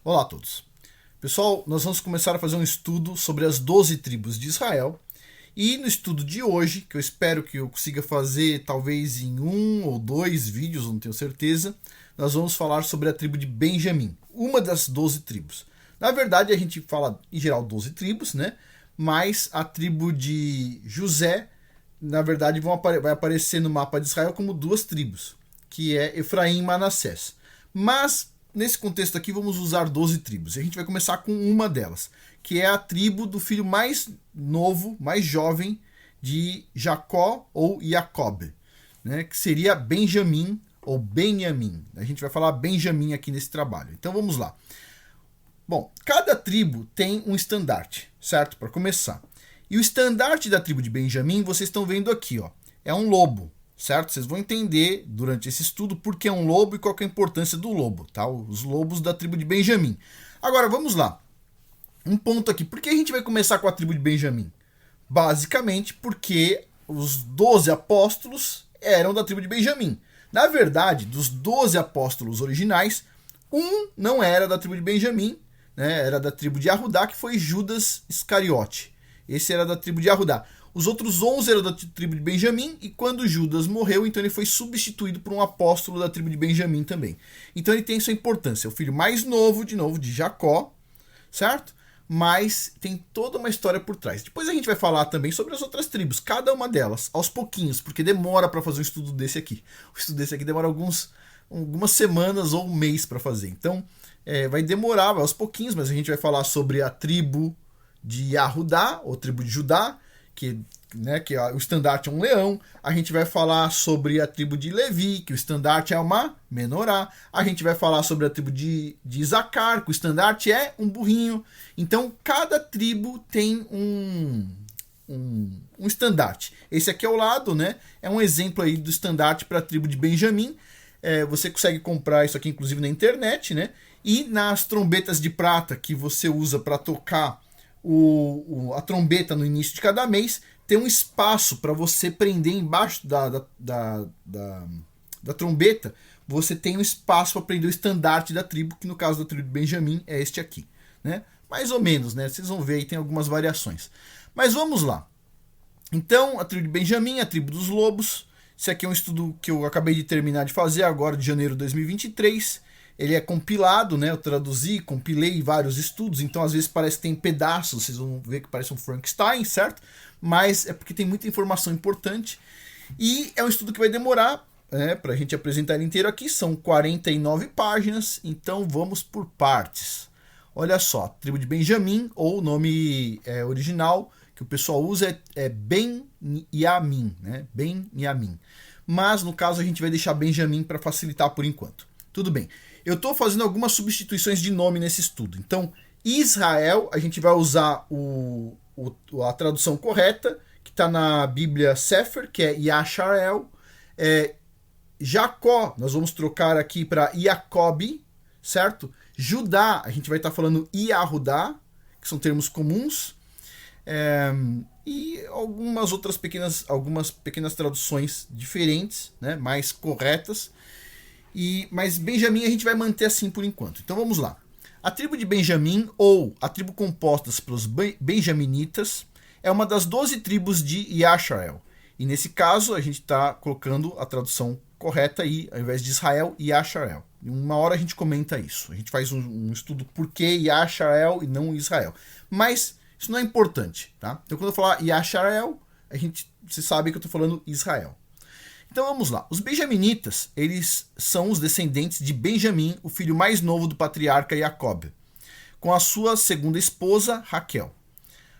Olá a todos. Pessoal, nós vamos começar a fazer um estudo sobre as 12 tribos de Israel. E no estudo de hoje, que eu espero que eu consiga fazer talvez em um ou dois vídeos, não tenho certeza, nós vamos falar sobre a tribo de Benjamim, uma das 12 tribos. Na verdade, a gente fala em geral 12 tribos, né? Mas a tribo de José, na verdade, vai aparecer no mapa de Israel como duas tribos, que é Efraim e Manassés. Mas nesse contexto aqui vamos usar 12 tribos. E a gente vai começar com uma delas, que é a tribo do filho mais novo, mais jovem de Jacó ou Jacob, né? Que seria Benjamim ou Benjamim. A gente vai falar Benjamim aqui nesse trabalho. Então vamos lá. Bom, cada tribo tem um estandarte, certo? Para começar. E o estandarte da tribo de Benjamim, vocês estão vendo aqui, ó, é um lobo, certo? Vocês vão entender durante esse estudo por que é um lobo e qual é a importância do lobo, tá? Os lobos da tribo de Benjamim. Agora, vamos lá. Um ponto aqui. Por que a gente vai começar com a tribo de Benjamim? Basicamente porque os 12 apóstolos eram da tribo de Benjamim. Na verdade, dos 12 apóstolos originais, um não era da tribo de Benjamim, né? Era da tribo de Arudá, que foi Judas Iscariote. Esse era da tribo de Arudá. Os outros 11 eram da tribo de Benjamim, e quando Judas morreu, então ele foi substituído por um apóstolo da tribo de Benjamim também. Então ele tem sua importância. É o filho mais novo, de Jacó, certo? Mas tem toda uma história por trás. Depois a gente vai falar também sobre as outras tribos, cada uma delas, aos pouquinhos, porque demora para fazer um estudo desse aqui. O estudo desse aqui demora algumas semanas ou um mês para fazer. Então vai demorar, vai aos pouquinhos, mas a gente vai falar sobre a tribo de Yahudá, ou tribo de Judá, que o estandarte é um leão. A gente vai falar sobre a tribo de Levi, que o estandarte é uma menorá. A gente vai falar sobre a tribo de Isacar, que o estandarte é um burrinho. Então, cada tribo tem um estandarte. Esse aqui ao lado, né, é um exemplo aí do estandarte para a tribo de Benjamim. Você consegue comprar isso aqui, inclusive, na internet, né? E nas trombetas de prata que você usa para tocar a trombeta no início de cada mês, tem um espaço para você prender embaixo da trombeta. Você tem um espaço para prender o estandarte da tribo, que no caso da tribo de Benjamim é este aqui, né? Mais ou menos, né? Vocês vão ver aí, tem algumas variações. Mas vamos lá. Então, a tribo de Benjamim, a tribo dos lobos. Esse aqui é um estudo que eu acabei de terminar de fazer agora, de janeiro de 2023. Ele é compilado, né? Eu traduzi, compilei vários estudos, então às vezes parece que tem pedaços, vocês vão ver que parece um Frankenstein, certo? Mas é porque tem muita informação importante. E é um estudo que vai demorar, para a gente apresentar ele inteiro aqui, são 49 páginas, então vamos por partes. Olha só, tribo de Benjamim, ou o nome original que o pessoal usa é Ben-Yamin, né? Ben-Yamin. Mas no caso a gente vai deixar Benjamim para facilitar por enquanto. Tudo bem. Eu estou fazendo algumas substituições de nome nesse estudo. Então, Israel, a gente vai usar a tradução correta, que está na Bíblia Sefer, que é Yasharel. Jacó, nós vamos trocar aqui para Jacob, certo? Judá, a gente vai estar falando Yahudá, que são termos comuns. E algumas pequenas traduções diferentes, né, mais corretas. Mas Benjamim a gente vai manter assim por enquanto. Então vamos lá. A tribo de Benjamim, ou a tribo composta pelos benjaminitas, é uma das 12 tribos de Yasharel. E nesse caso a gente está colocando a tradução correta aí, ao invés de Israel, Yasharel. Em uma hora a gente comenta isso. A gente faz um estudo por que Yasharel e não Israel. Mas isso não é importante, tá? Então quando eu falar Yasharel, você sabe que eu estou falando Israel. Então vamos lá. Os benjaminitas, eles são os descendentes de Benjamim, o filho mais novo do patriarca Jacob, com a sua segunda esposa, Raquel.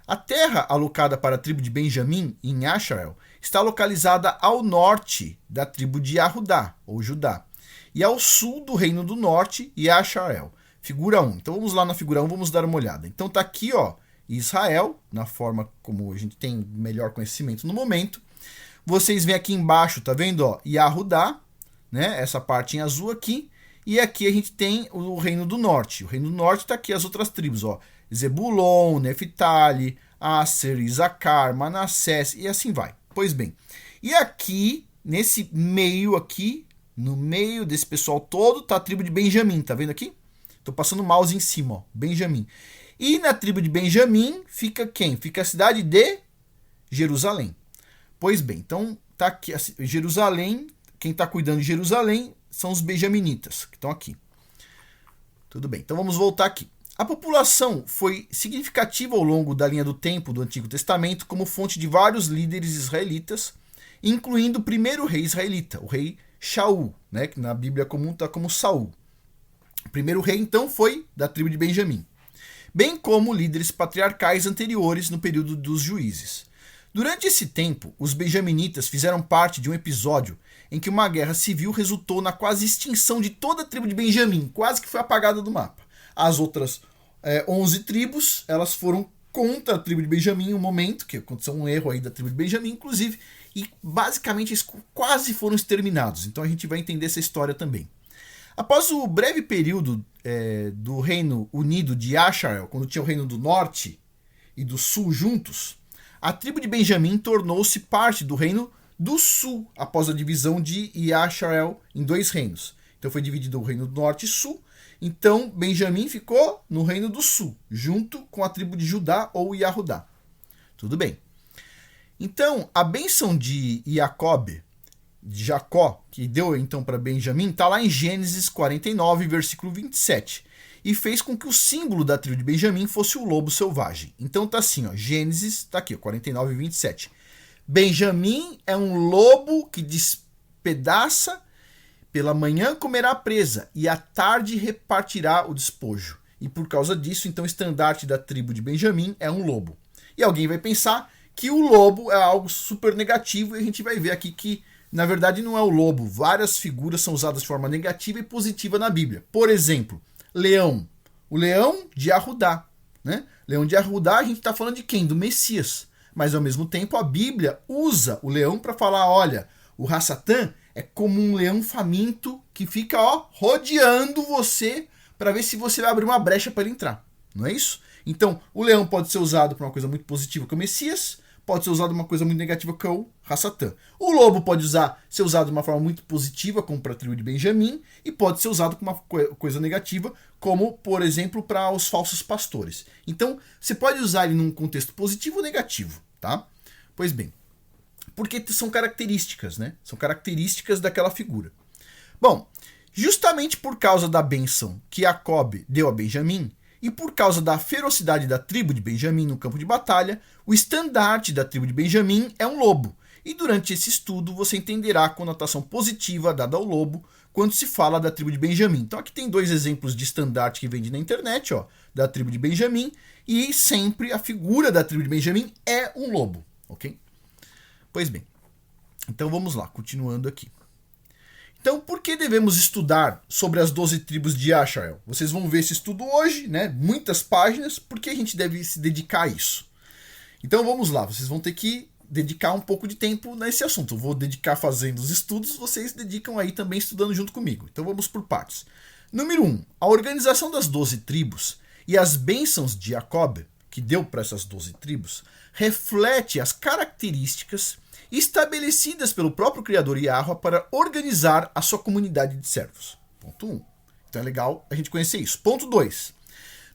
A terra alocada para a tribo de Benjamim, em Yasharel, está localizada ao norte da tribo de Yahudá, ou Judá, e ao sul do reino do norte, Yasharel. Figura 1. Então vamos lá na figura 1, vamos dar uma olhada. Então tá aqui, ó, Israel, na forma como a gente tem melhor conhecimento no momento. Vocês veem aqui embaixo, tá vendo? Ó, Yahudá, né? Essa parte em azul aqui. E aqui a gente tem o Reino do Norte. O Reino do Norte está aqui as outras tribos, ó. Zebulon, Neftali, Aser, Isacar, Manassés e assim vai. Pois bem, e aqui, nesse meio aqui, no meio desse pessoal todo, tá a tribo de Benjamim, tá vendo aqui? Tô passando o mouse em cima, ó, Benjamim. E na tribo de Benjamim fica quem? Fica a cidade de Jerusalém. Pois bem, então tá aqui Jerusalém, quem está cuidando de Jerusalém são os benjaminitas, que estão aqui. Tudo bem, então vamos voltar aqui. A população foi significativa ao longo da linha do tempo do Antigo Testamento como fonte de vários líderes israelitas, incluindo o primeiro rei israelita, o rei Shaul, né, que na Bíblia comum está como Saul. O primeiro rei, então, foi da tribo de Benjamim, bem como líderes patriarcais anteriores no período dos juízes. Durante esse tempo, os benjaminitas fizeram parte de um episódio em que uma guerra civil resultou na quase extinção de toda a tribo de Benjamim, quase que foi apagada do mapa. As outras 11 tribos, elas foram contra a tribo de Benjamim em um momento, que aconteceu um erro aí da tribo de Benjamim, inclusive, e basicamente eles quase foram exterminados. Então a gente vai entender essa história também. Após o breve período do Reino Unido de Yasharel, quando tinha o Reino do Norte e do Sul juntos, a tribo de Benjamim tornou-se parte do Reino do Sul, após a divisão de Yasharel em 2 reinos. Então foi dividido o Reino do Norte e Sul. Então Benjamim ficou no Reino do Sul, junto com a tribo de Judá ou Yahudá. Tudo bem. Então, a bênção de Jacó, que deu então para Benjamim, está lá em Gênesis 49, versículo 27. E fez com que o símbolo da tribo de Benjamim fosse o lobo selvagem. Então tá assim, ó, Gênesis, está aqui, ó, 49 e 27. Benjamim é um lobo que despedaça, pela manhã comerá a presa, e à tarde repartirá o despojo. E por causa disso, então, o estandarte da tribo de Benjamim é um lobo. E alguém vai pensar que o lobo é algo super negativo, e a gente vai ver aqui que, na verdade, não é o lobo. Várias figuras são usadas de forma negativa e positiva na Bíblia. Por exemplo, leão. O leão de Yahudá, né? Leão de Yahudá, a gente está falando de quem? Do Messias. Mas, ao mesmo tempo, a Bíblia usa o leão para falar, olha, o Hassatã é como um leão faminto que fica rodeando você para ver se você vai abrir uma brecha para ele entrar. Não é isso? Então, o leão pode ser usado para uma coisa muito positiva, que é o Messias, pode ser usado para uma coisa muito negativa, que é o Hassatã. O lobo pode ser usado de uma forma muito positiva, como para a tribo de Benjamim, e pode ser usado como uma coisa negativa, como, por exemplo, para os falsos pastores. Então, você pode usar ele num contexto positivo ou negativo, tá? Pois bem, porque são características, né? São características daquela figura. Bom, justamente por causa da bênção que Jacob deu a Benjamim, e por causa da ferocidade da tribo de Benjamim no campo de batalha, o estandarte da tribo de Benjamim é um lobo. E durante esse estudo você entenderá a conotação positiva dada ao lobo quando se fala da tribo de Benjamim. Então aqui tem 2 exemplos de estandarte que vende na internet, ó, da tribo de Benjamim, e sempre a figura da tribo de Benjamim é um lobo, ok? Pois bem, então vamos lá, continuando aqui. Então, por que devemos estudar sobre as 12 tribos de Yasharel? Vocês vão ver esse estudo hoje, né? Muitas páginas. Por que a gente deve se dedicar a isso? Então, vamos lá. Vocês vão ter que dedicar um pouco de tempo nesse assunto. Eu vou dedicar fazendo os estudos, vocês dedicam aí também estudando junto comigo. Então, vamos por partes. Número 1. A organização das 12 tribos e as bênçãos de Jacob, que deu para essas 12 tribos, reflete as características estabelecidas pelo próprio Criador Yahweh para organizar a sua comunidade de servos. Ponto 1. Então é legal a gente conhecer isso. Ponto 2.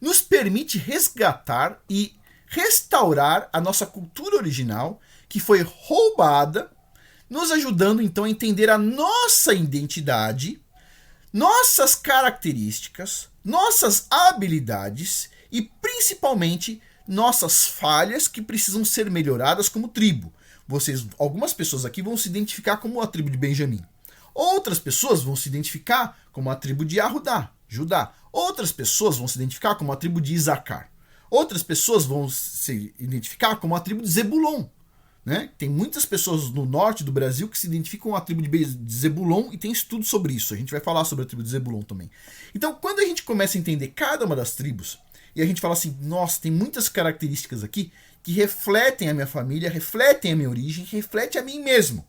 Nos permite resgatar e restaurar a nossa cultura original, que foi roubada, nos ajudando então a entender a nossa identidade, nossas características, nossas habilidades e principalmente nossas falhas que precisam ser melhoradas como tribo. Algumas pessoas aqui vão se identificar como a tribo de Benjamim. Outras pessoas vão se identificar como a tribo de Yahudá, Judá. Outras pessoas vão se identificar como a tribo de Isacar. Outras pessoas vão se identificar como a tribo de Zebulon. Né? Tem muitas pessoas no norte do Brasil que se identificam com a tribo de Zebulon e tem estudo sobre isso. A gente vai falar sobre a tribo de Zebulon também. Então, quando a gente começa a entender cada uma das tribos, e a gente fala assim, nossa, tem muitas características aqui que refletem a minha família, refletem a minha origem, refletem a mim mesmo.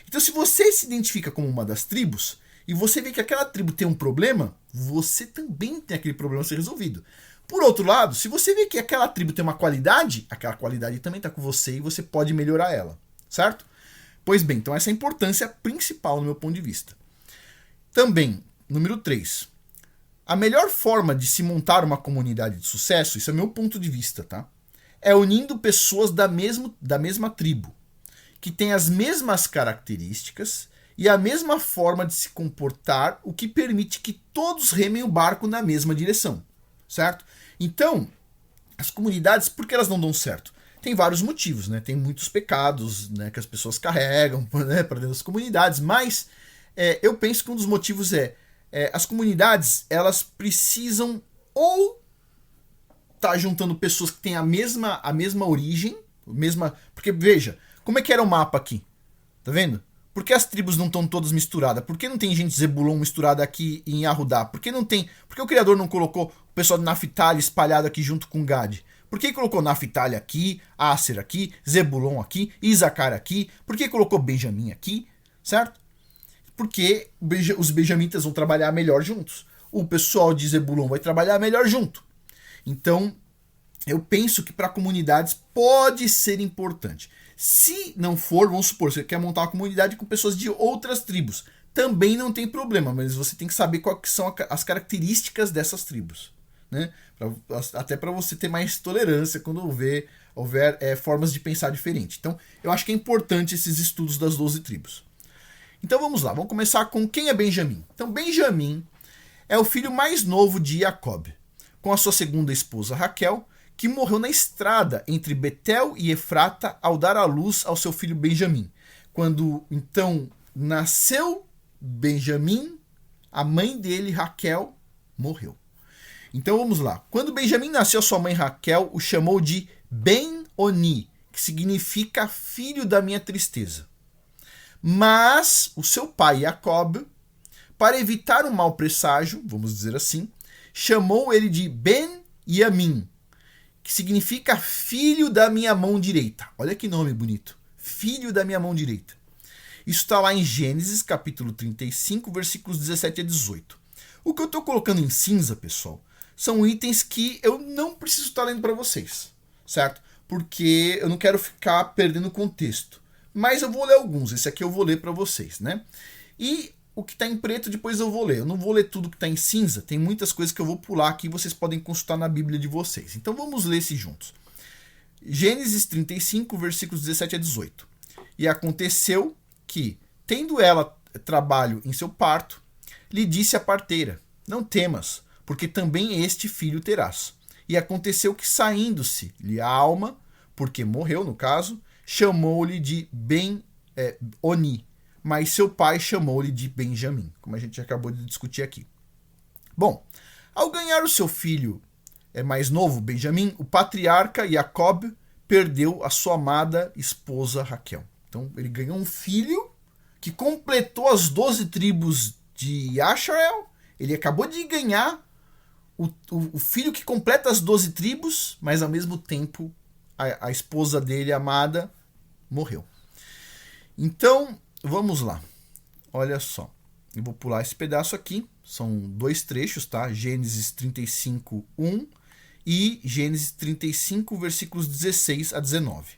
Então, se você se identifica como uma das tribos, e você vê que aquela tribo tem um problema, você também tem aquele problema a ser resolvido. Por outro lado, se você vê que aquela tribo tem uma qualidade, aquela qualidade também está com você e você pode melhorar ela, certo? Pois bem, então essa é a importância principal no meu ponto de vista. Também, número 3. a melhor forma de se montar uma comunidade de sucesso, isso é meu ponto de vista, tá? É unindo pessoas da mesma tribo, que têm as mesmas características e a mesma forma de se comportar, o que permite que todos remem o barco na mesma direção, certo? Então, as comunidades, por que elas não dão certo? Tem vários motivos, né? Tem muitos pecados, né, que as pessoas carregam, né, para dentro das comunidades, mas eu penso que um dos motivos as comunidades, elas precisam ou estar juntando pessoas que têm a mesma origem, porque veja, como é que era o mapa aqui? Tá vendo? Por que as tribos não estão todas misturadas? Por que não tem gente de Zebulon misturada aqui em Yahudá? Por que o Criador não colocou o pessoal de Naphtali espalhado aqui junto com Gad? Por que colocou Naphtali aqui, Aser aqui, Zebulon aqui, Isacar aqui? Por que colocou Benjamim aqui? Certo? Porque os benjamitas vão trabalhar melhor juntos. O pessoal de Zebulon vai trabalhar melhor junto. Então, eu penso que para comunidades pode ser importante. Se não for, vamos supor, você quer montar uma comunidade com pessoas de outras tribos. Também não tem problema, mas você tem que saber quais são as características dessas tribos. Né? Até para você ter mais tolerância quando houver formas de pensar diferente. Então, eu acho que é importante esses estudos das 12 tribos. Então vamos lá, vamos começar com quem é Benjamim. Então Benjamim é o filho mais novo de Jacob, com a sua segunda esposa Raquel, que morreu na estrada entre Betel e Efrata ao dar à luz ao seu filho Benjamim. Quando então nasceu Benjamim, a mãe dele, Raquel, morreu. Então vamos lá. Quando Benjamim nasceu, sua mãe Raquel o chamou de Ben-Oni, que significa filho da minha tristeza. Mas o seu pai, Jacob, para evitar um mau presságio, vamos dizer assim, chamou ele de Ben-Yamin, que significa filho da minha mão direita. Olha que nome bonito. Filho da minha mão direita. Isso está lá em Gênesis, capítulo 35, versículos 17 a 18. O que eu estou colocando em cinza, pessoal, são itens que eu não preciso estar lendo para vocês, certo? Porque eu não quero ficar perdendo contexto. Mas eu vou ler alguns. Esse aqui eu vou ler para vocês, né? E o que está em preto depois eu vou ler. Eu não vou ler tudo que está em cinza. Tem muitas coisas que eu vou pular aqui e vocês podem consultar na Bíblia de vocês. Então vamos ler esses juntos. Gênesis 35, versículos 17 a 18. E aconteceu que, tendo ela trabalho em seu parto, lhe disse a parteira: não temas, porque também este filho terás. E aconteceu que, saindo-se-lhe a alma, porque morreu no caso, chamou-lhe de Ben-Oni, mas seu pai chamou-lhe de Benjamim, como a gente acabou de discutir aqui. Bom, ao ganhar o seu filho mais novo, Benjamim, o patriarca Jacob perdeu a sua amada esposa Raquel. Então ele ganhou um filho que completou as 12 tribos de Asher. Ele acabou de ganhar o filho que completa as 12 tribos, mas ao mesmo tempo a esposa dele, amada, morreu. Então, vamos lá. Olha só. Eu vou pular esse pedaço aqui. São dois trechos, tá? Gênesis 35, 1 e Gênesis 35, versículos 16 a 19.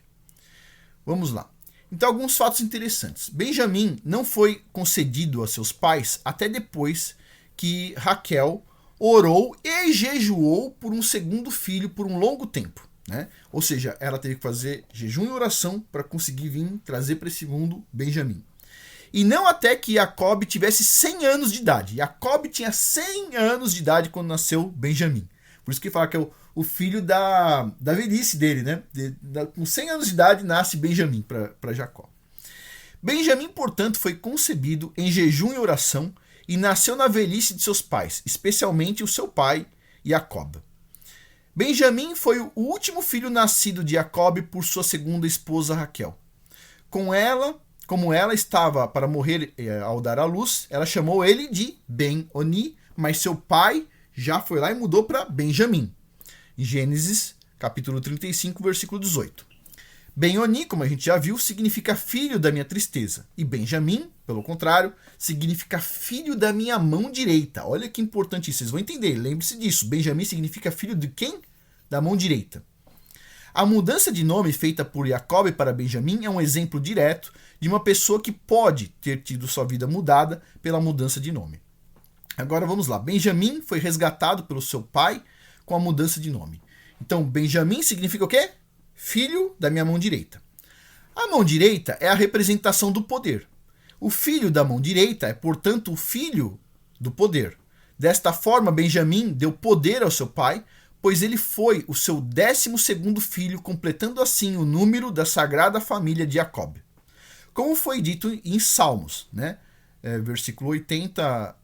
Vamos lá. Então, alguns fatos interessantes. Benjamim não foi concedido a seus pais até depois que Raquel orou e jejuou por um segundo filho por um longo tempo. Né? Ou seja, ela teve que fazer jejum e oração para conseguir vir trazer para esse mundo Benjamim. E não até que Jacob tivesse 100 anos de idade. Jacob tinha 100 anos de idade quando nasceu Benjamim. Por isso que fala que é o filho da velhice dele. Né? Com 100 anos de idade nasce Benjamim para Jacó. Benjamim, portanto, foi concebido em jejum e oração e nasceu na velhice de seus pais, especialmente o seu pai, Jacob. Benjamim foi o último filho nascido de Jacob por sua segunda esposa Raquel. Como ela estava para morrer ao dar à luz, ela chamou ele de Ben-Oni, mas seu pai já foi lá e mudou para Benjamim. Gênesis, capítulo 35, versículo 18. Ben-Oni, como a gente já viu, significa filho da minha tristeza. E Benjamim, pelo contrário, significa filho da minha mão direita. Olha que importante isso, vocês vão entender, lembre-se disso. Benjamim significa filho de quem? Da mão direita. A mudança de nome feita por Jacob para Benjamim é um exemplo direto de uma pessoa que pode ter tido sua vida mudada pela mudança de nome. Agora vamos lá. Benjamim foi resgatado pelo seu pai com a mudança de nome. Então, Benjamim significa o quê? Filho da minha mão direita. A mão direita é a representação do poder. O filho da mão direita é, portanto, o filho do poder. Desta forma, Benjamim deu poder ao seu pai, pois ele foi o seu 12º filho, completando assim o número da sagrada família de Jacob. Como foi dito em Salmos, né? Versículo 80,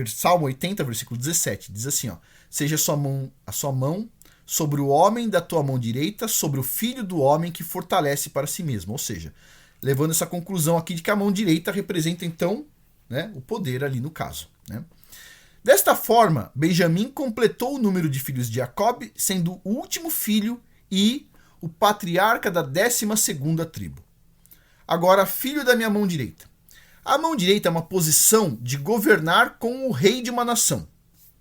Salmo 80, versículo 17, diz assim, ó: seja a sua mão sobre o homem da tua mão direita, sobre o filho do homem que fortalece para si mesmo. Ou seja, levando essa conclusão aqui de que a mão direita representa então, né, o poder ali no caso, né? Desta forma, Benjamim completou o número de filhos de Jacob, sendo o último filho e o patriarca da 12ª tribo. Agora, filho da minha mão direita. A mão direita é uma posição de governar com o rei de uma nação.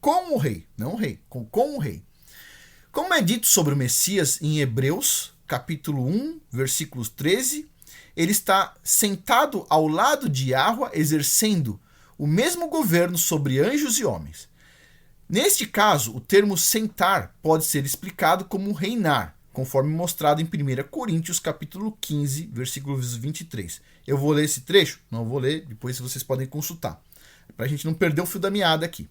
Com o rei, não o rei, com o rei. Como é dito sobre o Messias em Hebreus, capítulo 1, versículos 13, ele está sentado ao lado de Yahweh, exercendo o mesmo governo sobre anjos e homens. Neste caso, o termo sentar pode ser explicado como reinar, conforme mostrado em 1 Coríntios, capítulo 15, versículos 23. Eu vou ler esse trecho? Não vou ler, depois vocês podem consultar, para a gente não perder o fio da meada aqui.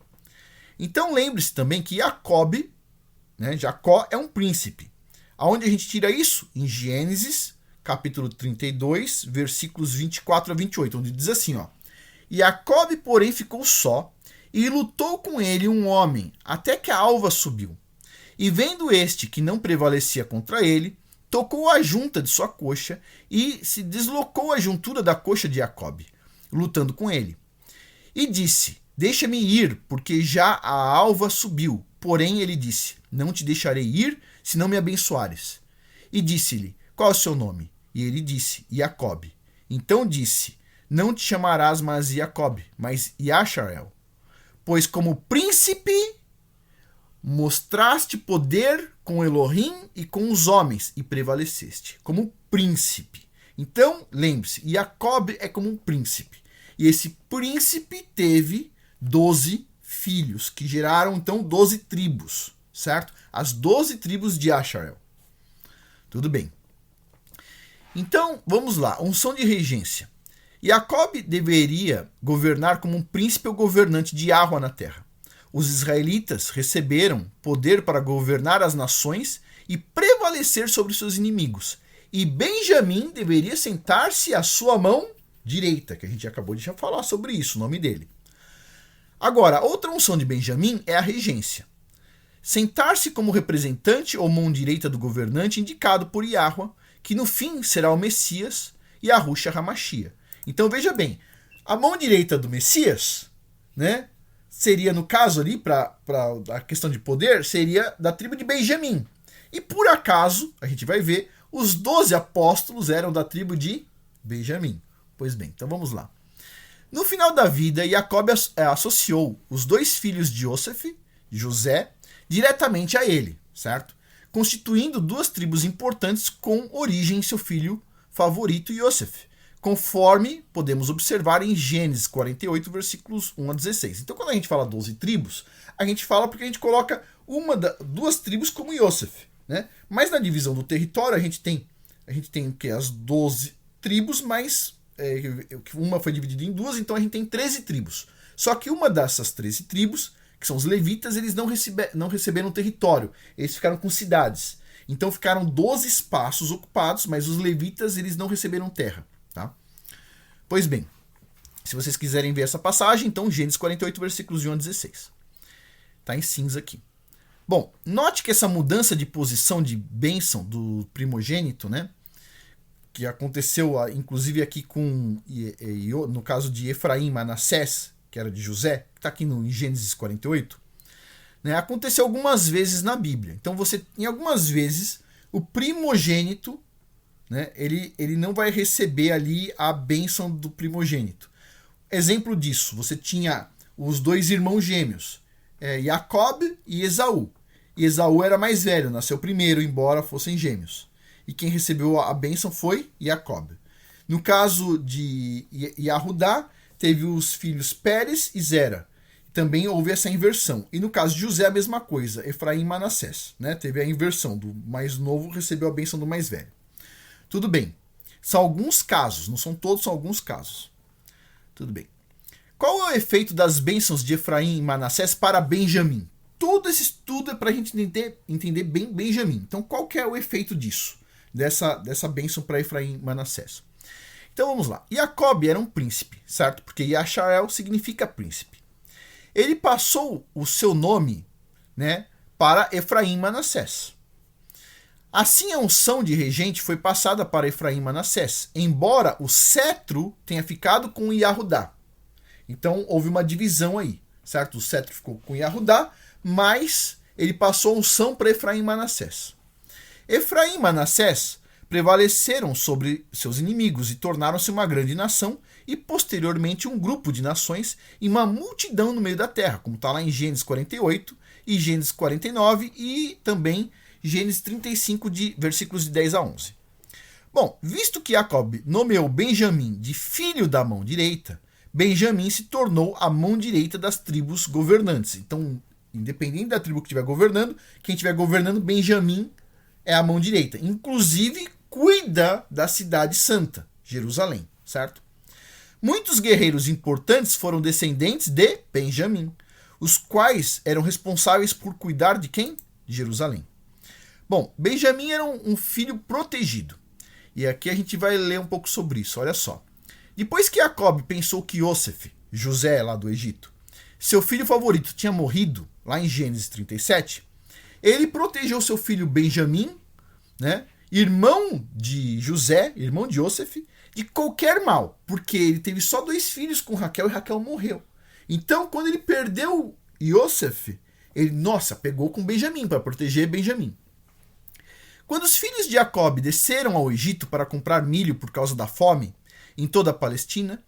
Então lembre-se também que Jacob, né, Jacó é um príncipe. Aonde a gente tira isso? Em Gênesis, capítulo 32, versículos 24 a 28, onde diz assim, ó: Jacob, porém, ficou só, e lutou com ele um homem, até que a alva subiu. E vendo este que não prevalecia contra ele, tocou a junta de sua coxa e se deslocou a juntura da coxa de Jacob, lutando com ele. E disse: deixa-me ir, porque já a alva subiu. Porém ele disse: não te deixarei ir, se não me abençoares. E disse-lhe: qual é o seu nome? E ele disse: Jacob. Então disse: não te chamarás mais Jacob, mas Yasharel, pois como príncipe mostraste poder com Elohim e com os homens, e prevaleceste. Como príncipe. Então, lembre-se, Jacob é como um príncipe. E esse príncipe teve 12 filhos, que geraram, então, 12 tribos, certo? As 12 tribos de Asharel. Tudo bem. Então, vamos lá. Unção de regência. Jacob deveria governar como um príncipe ou governante de Yahweh na terra. Os israelitas receberam poder para governar as nações e prevalecer sobre seus inimigos. E Benjamim deveria sentar-se à sua mão direita, que a gente acabou de já falar sobre isso, o nome dele. Agora, outra unção de Benjamim é a regência. Sentar-se como representante ou mão direita do governante indicado por Yahweh, que no fim será o Messias, e Yahushua HaMashiach. Então veja bem, a mão direita do Messias, né, seria, no caso ali, para a questão de poder, seria da tribo de Benjamim. E por acaso, a gente vai ver, os 12 apóstolos eram da tribo de Benjamim. Pois bem, então vamos lá. No final da vida, Jacob associou os 2 filhos de Yosef, José, diretamente a ele, certo? Constituindo 2 tribos importantes com origem em seu filho favorito, Yosef, conforme podemos observar em Gênesis 48, versículos 1 a 16. Então, quando a gente fala 12 tribos, a gente fala porque a gente coloca 2 tribos como Yosef, né? Mas na divisão do território, a gente tem que as 12 tribos, mas uma foi dividida em 2, então a gente tem 13 tribos. Só que uma dessas 13 tribos, que são os levitas, eles não receberam território, eles ficaram com cidades. Então ficaram 12 espaços ocupados, mas os levitas eles não receberam terra. Tá? Pois bem, se vocês quiserem ver essa passagem, então Gênesis 48, versículos 1 a 16. Está em cinza aqui. Bom, note que essa mudança de posição de bênção do primogênito, né, que aconteceu inclusive aqui com, no caso de Efraim, Manassés, que era de José, que está aqui em Gênesis 48, né, aconteceu algumas vezes na Bíblia. Então, em algumas vezes, o primogênito, né, ele não vai receber ali a bênção do primogênito. Exemplo disso, você tinha os 2 irmãos gêmeos, Jacob e Esaú. E Esaú era mais velho, nasceu primeiro, embora fossem gêmeos. E quem recebeu a bênção foi Jacob. No caso de Yahudá, teve os filhos Pérez e Zera. também houve essa inversão. E no caso de José, a mesma coisa, Efraim e Manassés. Né? Teve a inversão, do mais novo recebeu a bênção do mais velho. Tudo bem. São alguns casos, não são todos, são alguns casos. Tudo bem. Qual é o efeito das bênçãos de Efraim e Manassés para Benjamim? Todo esse estudo é para a gente entender bem Benjamim. Então, qual que é o efeito disso? Dessa bênção para Efraim e Manassés? Então, vamos lá. Jacob era um príncipe, certo? Porque Yashael significa príncipe. Ele passou o seu nome, né, para Efraim e Manassés. Assim, a unção de regente foi passada para Efraim e Manassés, embora o cetro tenha ficado com Yahudá. Então, houve uma divisão aí, certo? O cetro ficou com Yahudá, mas ele passou a unção para Efraim e Manassés. Efraim e Manassés prevaleceram sobre seus inimigos e tornaram-se uma grande nação e, posteriormente, um grupo de nações e uma multidão no meio da terra, como está lá em Gênesis 48 e Gênesis 49 e também Gênesis 35, versículos de 10 a 11. Bom, visto que Jacob nomeou Benjamim de filho da mão direita, Benjamim se tornou a mão direita das tribos governantes. Então, independente da tribo que estiver governando, quem estiver governando, Benjamim é a mão direita. Inclusive, cuida da cidade santa, Jerusalém, certo? Muitos guerreiros importantes foram descendentes de Benjamim, os quais eram responsáveis por cuidar de quem? De Jerusalém. Bom, Benjamim era um filho protegido. E aqui a gente vai ler um pouco sobre isso, olha só. Depois que Jacob pensou que Yosef, José lá do Egito, seu filho favorito tinha morrido, lá em Gênesis 37, ele protegeu seu filho Benjamim, né, irmão de José, irmão de Yosef, de qualquer mal, porque ele teve só 2 filhos com Raquel e Raquel morreu. Então, quando ele perdeu Yosef, ele, pegou com Benjamim para proteger Benjamim. Quando os filhos de Jacob desceram ao Egito para comprar milho por causa da fome em toda a Palestina,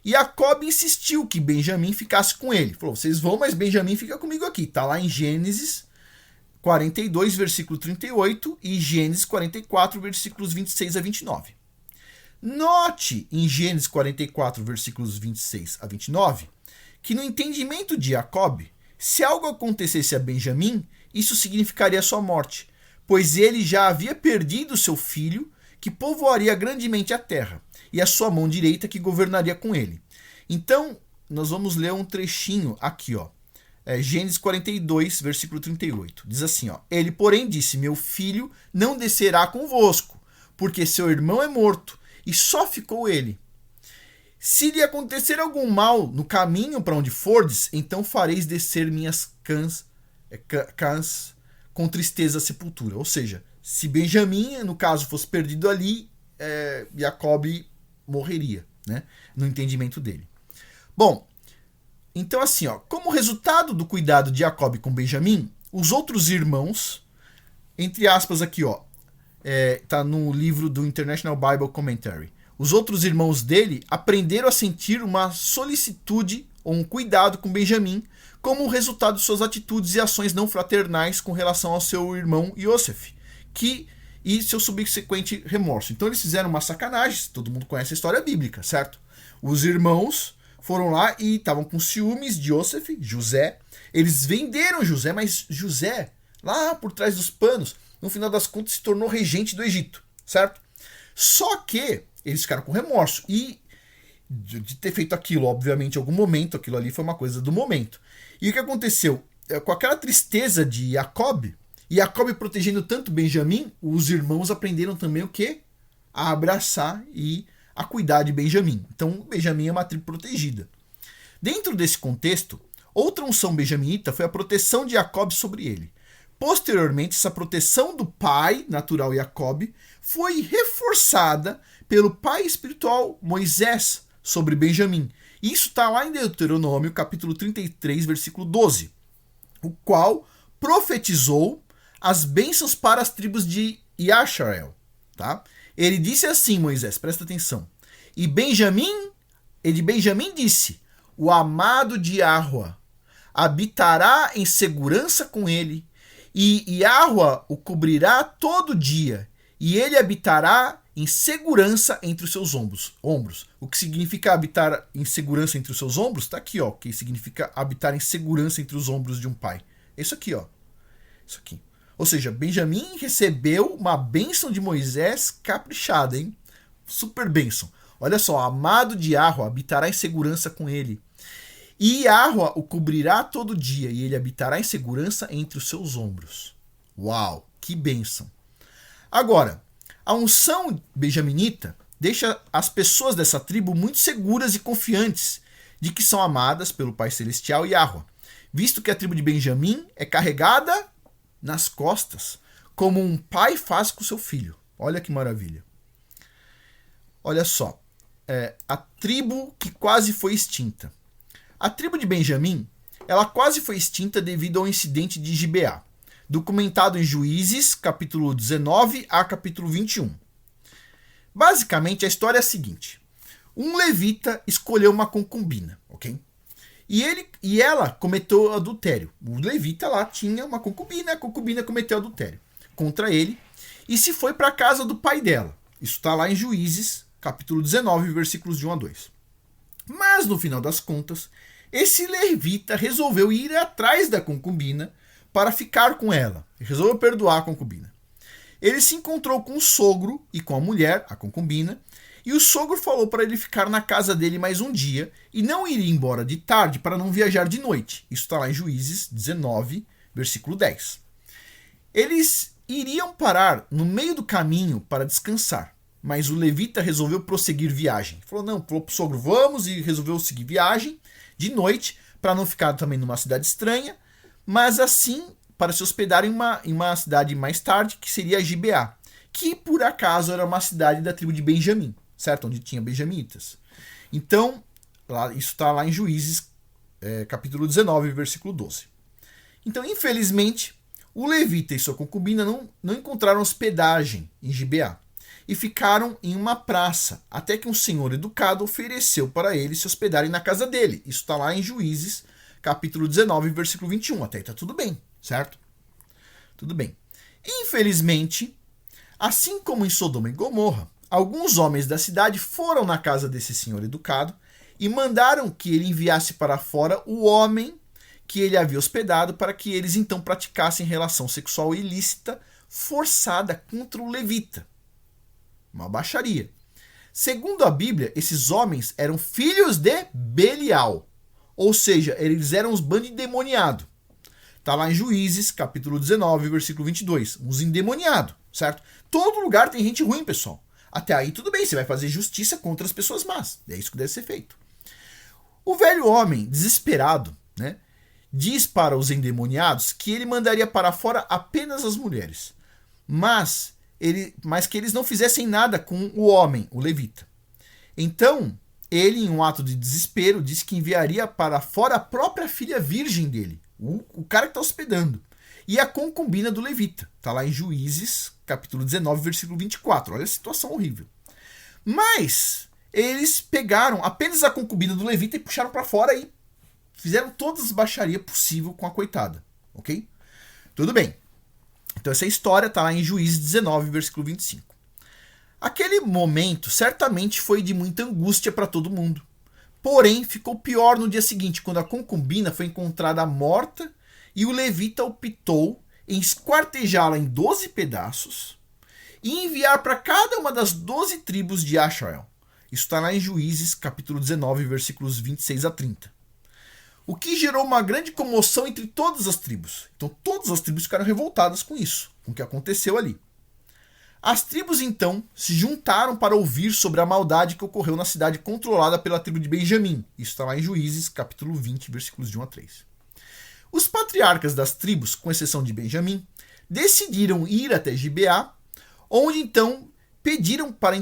Jacob insistiu que Benjamim ficasse com ele. Falou, vocês vão, mas Benjamim fica comigo aqui. Está lá em Gênesis 42, versículo 38 e Gênesis 44, versículos 26 a 29. Note em Gênesis 44, versículos 26 a 29, que no entendimento de Jacob, se algo acontecesse a Benjamim, isso significaria sua morte, pois ele já havia perdido seu filho, que povoaria grandemente a terra, e a sua mão direita que governaria com ele. Então, nós vamos ler um trechinho aqui, ó. Gênesis 42, versículo 38. Diz assim, ó. Ele, porém, disse, meu filho não descerá convosco, porque seu irmão é morto, e só ficou ele. Se lhe acontecer algum mal no caminho para onde fordes, então fareis descer minhas cãs com tristeza à sepultura. Ou seja, se Benjamim, no caso, fosse perdido ali, Jacob morreria, né? No entendimento dele. Bom, então assim, ó, como resultado do cuidado de Jacob com Benjamim, os outros irmãos, entre aspas aqui, ó, tá no livro do International Bible Commentary, os outros irmãos dele aprenderam a sentir uma solicitude ou um cuidado com Benjamim como resultado de suas atitudes e ações não fraternais com relação ao seu irmão Yosef, e seu subsequente remorso. Então eles fizeram uma sacanagem, todo mundo conhece a história bíblica, certo? Os irmãos foram lá e estavam com ciúmes de Yosef, José. Eles venderam José, mas José, lá por trás dos panos, no final das contas se tornou regente do Egito, certo? Só que eles ficaram com remorso e de ter feito aquilo, obviamente, em algum momento, aquilo ali foi uma coisa do momento. E o que aconteceu? Com aquela tristeza de Jacob, e Jacob protegendo tanto Benjamim, os irmãos aprenderam também o quê? A abraçar e a cuidar de Benjamim. Então, Benjamim é uma tribo protegida. Dentro desse contexto, outra unção benjamita foi a proteção de Jacob sobre ele. Posteriormente, essa proteção do pai natural Jacob foi reforçada pelo pai espiritual Moisés sobre Benjamim. Isso está lá em Deuteronômio, capítulo 33, versículo 12, o qual profetizou as bênçãos para as tribos de Yashael. Tá? Ele disse assim, Moisés, presta atenção. E Benjamim disse, o amado de Yahua habitará em segurança com ele, e Yahua o cobrirá todo dia, e ele habitará em segurança entre os seus ombros. O que significa habitar em segurança entre os seus ombros? Está aqui, ó. O que significa habitar em segurança entre os ombros de um pai? É isso aqui, ó. Isso aqui. Ou seja, Benjamim recebeu uma bênção de Moisés caprichada, hein? Super bênção. Olha só, amado de Yahweh habitará em segurança com ele. E Yahweh o cobrirá todo dia, e ele habitará em segurança entre os seus ombros. Uau, que bênção. Agora, a unção benjaminita deixa as pessoas dessa tribo muito seguras e confiantes de que são amadas pelo Pai Celestial e Yahweh, visto que a tribo de Benjamim é carregada nas costas, como um pai faz com seu filho. Olha que maravilha. Olha só, a tribo que quase foi extinta. A tribo de Benjamim, ela quase foi extinta devido ao incidente de Gibeá, documentado em Juízes, capítulo 19 a capítulo 21. Basicamente, a história é a seguinte. Um levita escolheu uma concubina, ok? E ela cometeu adultério. O levita lá tinha uma concubina, a concubina cometeu adultério contra ele e se foi para a casa do pai dela. Isso está lá em Juízes, capítulo 19, versículos de 1 a 2. Mas, no final das contas, esse levita resolveu ir atrás da concubina para ficar com ela. Ele resolveu perdoar a concubina. Ele se encontrou com o sogro e com a mulher, a concubina, e o sogro falou para ele ficar na casa dele mais um dia e não ir embora de tarde para não viajar de noite. Isso está lá em Juízes 19, versículo 10. Eles iriam parar no meio do caminho para descansar, mas o levita resolveu prosseguir viagem. Falou pro sogro, vamos, e resolveu seguir viagem de noite para não ficar também numa cidade estranha, mas assim para se hospedar em uma cidade mais tarde, que seria Gibeá, que por acaso era uma cidade da tribo de Benjamim, certo? Onde tinha benjamitas. Então, isso está lá em Juízes, capítulo 19, versículo 12. Então, infelizmente, o levita e sua concubina não encontraram hospedagem em Gibeá e ficaram em uma praça, até que um senhor educado ofereceu para eles se hospedarem na casa dele. Isso está lá em Juízes, capítulo 19, versículo 21. Até aí está tudo bem, certo? Tudo bem. Infelizmente, assim como em Sodoma e Gomorra, alguns homens da cidade foram na casa desse senhor educado e mandaram que ele enviasse para fora o homem que ele havia hospedado para que eles então praticassem relação sexual ilícita forçada contra o levita. Uma baixaria. Segundo a Bíblia, esses homens eram filhos de Belial. Ou seja, eles eram os bandos endemoniados. Está lá em Juízes, capítulo 19, versículo 22. Uns endemoniados, certo? Todo lugar tem gente ruim, pessoal. Até aí tudo bem, você vai fazer justiça contra as pessoas más. É isso que deve ser feito. O velho homem, desesperado, né, diz para os endemoniados que ele mandaria para fora apenas as mulheres. Mas que eles não fizessem nada com o homem, o levita. Então, ele, em um ato de desespero, disse que enviaria para fora a própria filha virgem dele, o cara que está hospedando, e a concubina do levita. Está lá em Juízes, capítulo 19, versículo 24. Olha a situação horrível. Mas eles pegaram apenas a concubina do levita e puxaram para fora e fizeram todas as baixarias possíveis com a coitada. Ok? Tudo bem. Então essa história está lá em Juízes 19, versículo 25. Aquele momento certamente foi de muita angústia para todo mundo. Porém, ficou pior no dia seguinte, quando a concubina foi encontrada morta e o levita optou em esquartejá-la em 12 pedaços e enviar para cada uma das 12 tribos de Ashrael. Isso está lá em Juízes, capítulo 19, versículos 26 a 30. O que gerou uma grande comoção entre todas as tribos. Então todas as tribos ficaram revoltadas com isso, com o que aconteceu ali. As tribos então se juntaram para ouvir sobre a maldade que ocorreu na cidade controlada pela tribo de Benjamim. Isso está lá em Juízes, capítulo 20, versículos de 1 a 3. Os patriarcas das tribos, com exceção de Benjamim, decidiram ir até Gibeá, onde então pediram para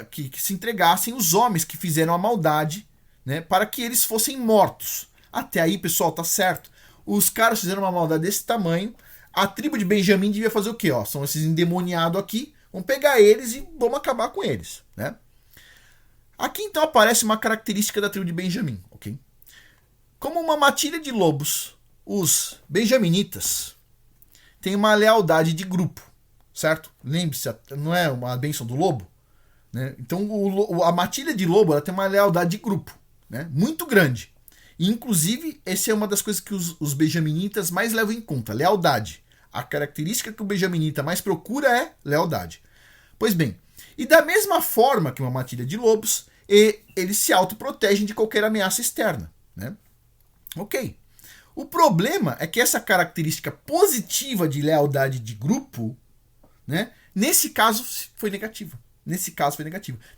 que se entregassem os homens que fizeram a maldade, né, para que eles fossem mortos. Até aí, pessoal, tá certo. Os caras fizeram uma maldade desse tamanho. A tribo de Benjamim devia fazer o quê? Ó, são esses endemoniados aqui. Vamos pegar eles e vamos acabar com eles, né? Aqui então aparece uma característica da tribo de Benjamim, ok? Como uma matilha de lobos, os benjaminitas têm uma lealdade de grupo, certo? Lembre-se, não é uma bênção do lobo? Né? Então a matilha de lobo ela tem uma lealdade de grupo, né? Muito grande. E, inclusive, essa é uma das coisas que os benjaminitas mais levam em conta, lealdade. A característica que o benjaminita mais procura é lealdade. Pois bem, e da mesma forma que uma matilha de lobos, eles se autoprotegem de qualquer ameaça externa. Né? Ok. O problema é que essa característica positiva de lealdade de grupo, né, nesse caso foi negativa.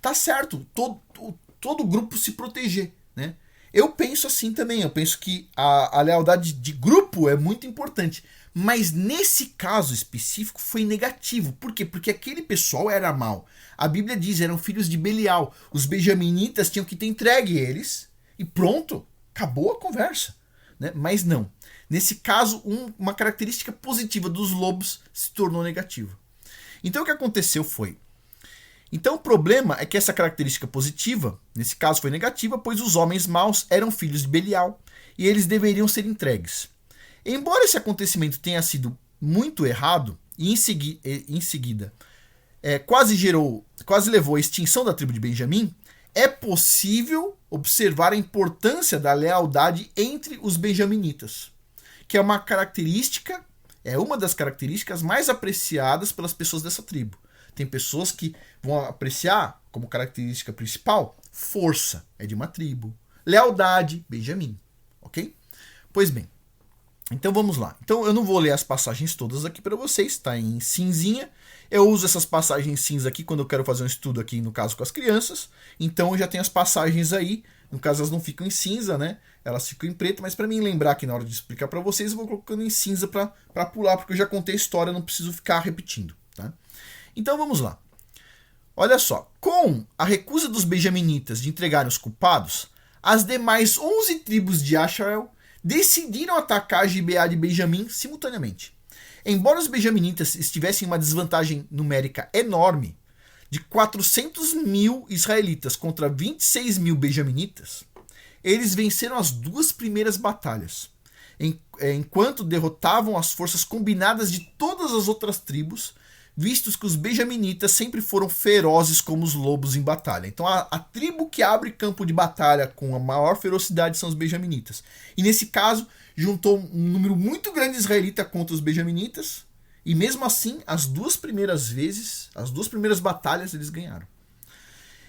Tá certo, todo grupo se proteger. Né? Eu penso assim também, eu penso que a lealdade de grupo é muito importante. Mas nesse caso específico foi negativo. Por quê? Porque aquele pessoal era mau. A Bíblia diz, eram filhos de Belial. Os benjaminitas tinham que ter entregue eles e pronto, acabou a conversa. Né? Mas não. Nesse caso, uma característica positiva dos lobos se tornou negativa. Então o que aconteceu foi... Então o problema é que essa característica positiva, nesse caso foi negativa, pois os homens maus eram filhos de Belial e eles deveriam ser entregues. Embora esse acontecimento tenha sido muito errado e em seguida quase levou à extinção da tribo de Benjamim, é possível observar a importância da lealdade entre os benjaminitas, que é uma das características mais apreciadas pelas pessoas dessa tribo. Tem pessoas que vão apreciar como característica principal força, é de uma tribo, lealdade, Benjamim, ok? Pois bem, então vamos lá. Então eu não vou ler as passagens todas aqui para vocês, está em cinzinha. Eu uso essas passagens cinza aqui quando eu quero fazer um estudo aqui, no caso com as crianças. Então eu já tenho as passagens aí, no caso elas não ficam em cinza, né? Elas ficam em preto, mas para mim lembrar aqui na hora de explicar para vocês, eu vou colocando em cinza para pular, porque eu já contei a história, não preciso ficar repetindo, tá? Então vamos lá. Olha só, com a recusa dos benjaminitas de entregarem os culpados, as demais 11 tribos de Asher decidiram atacar Gibeá de Benjamim simultaneamente. Embora os benjaminitas estivessem em uma desvantagem numérica enorme, de 400 mil israelitas contra 26 mil benjaminitas, eles venceram as duas primeiras batalhas, enquanto derrotavam as forças combinadas de todas as outras tribos, vistos que os benjaminitas sempre foram ferozes como os lobos em batalha. Então a tribo que abre campo de batalha com a maior ferocidade são os benjaminitas. E nesse caso, juntou um número muito grande de israelita contra os benjaminitas, e mesmo assim, as duas primeiras batalhas eles ganharam.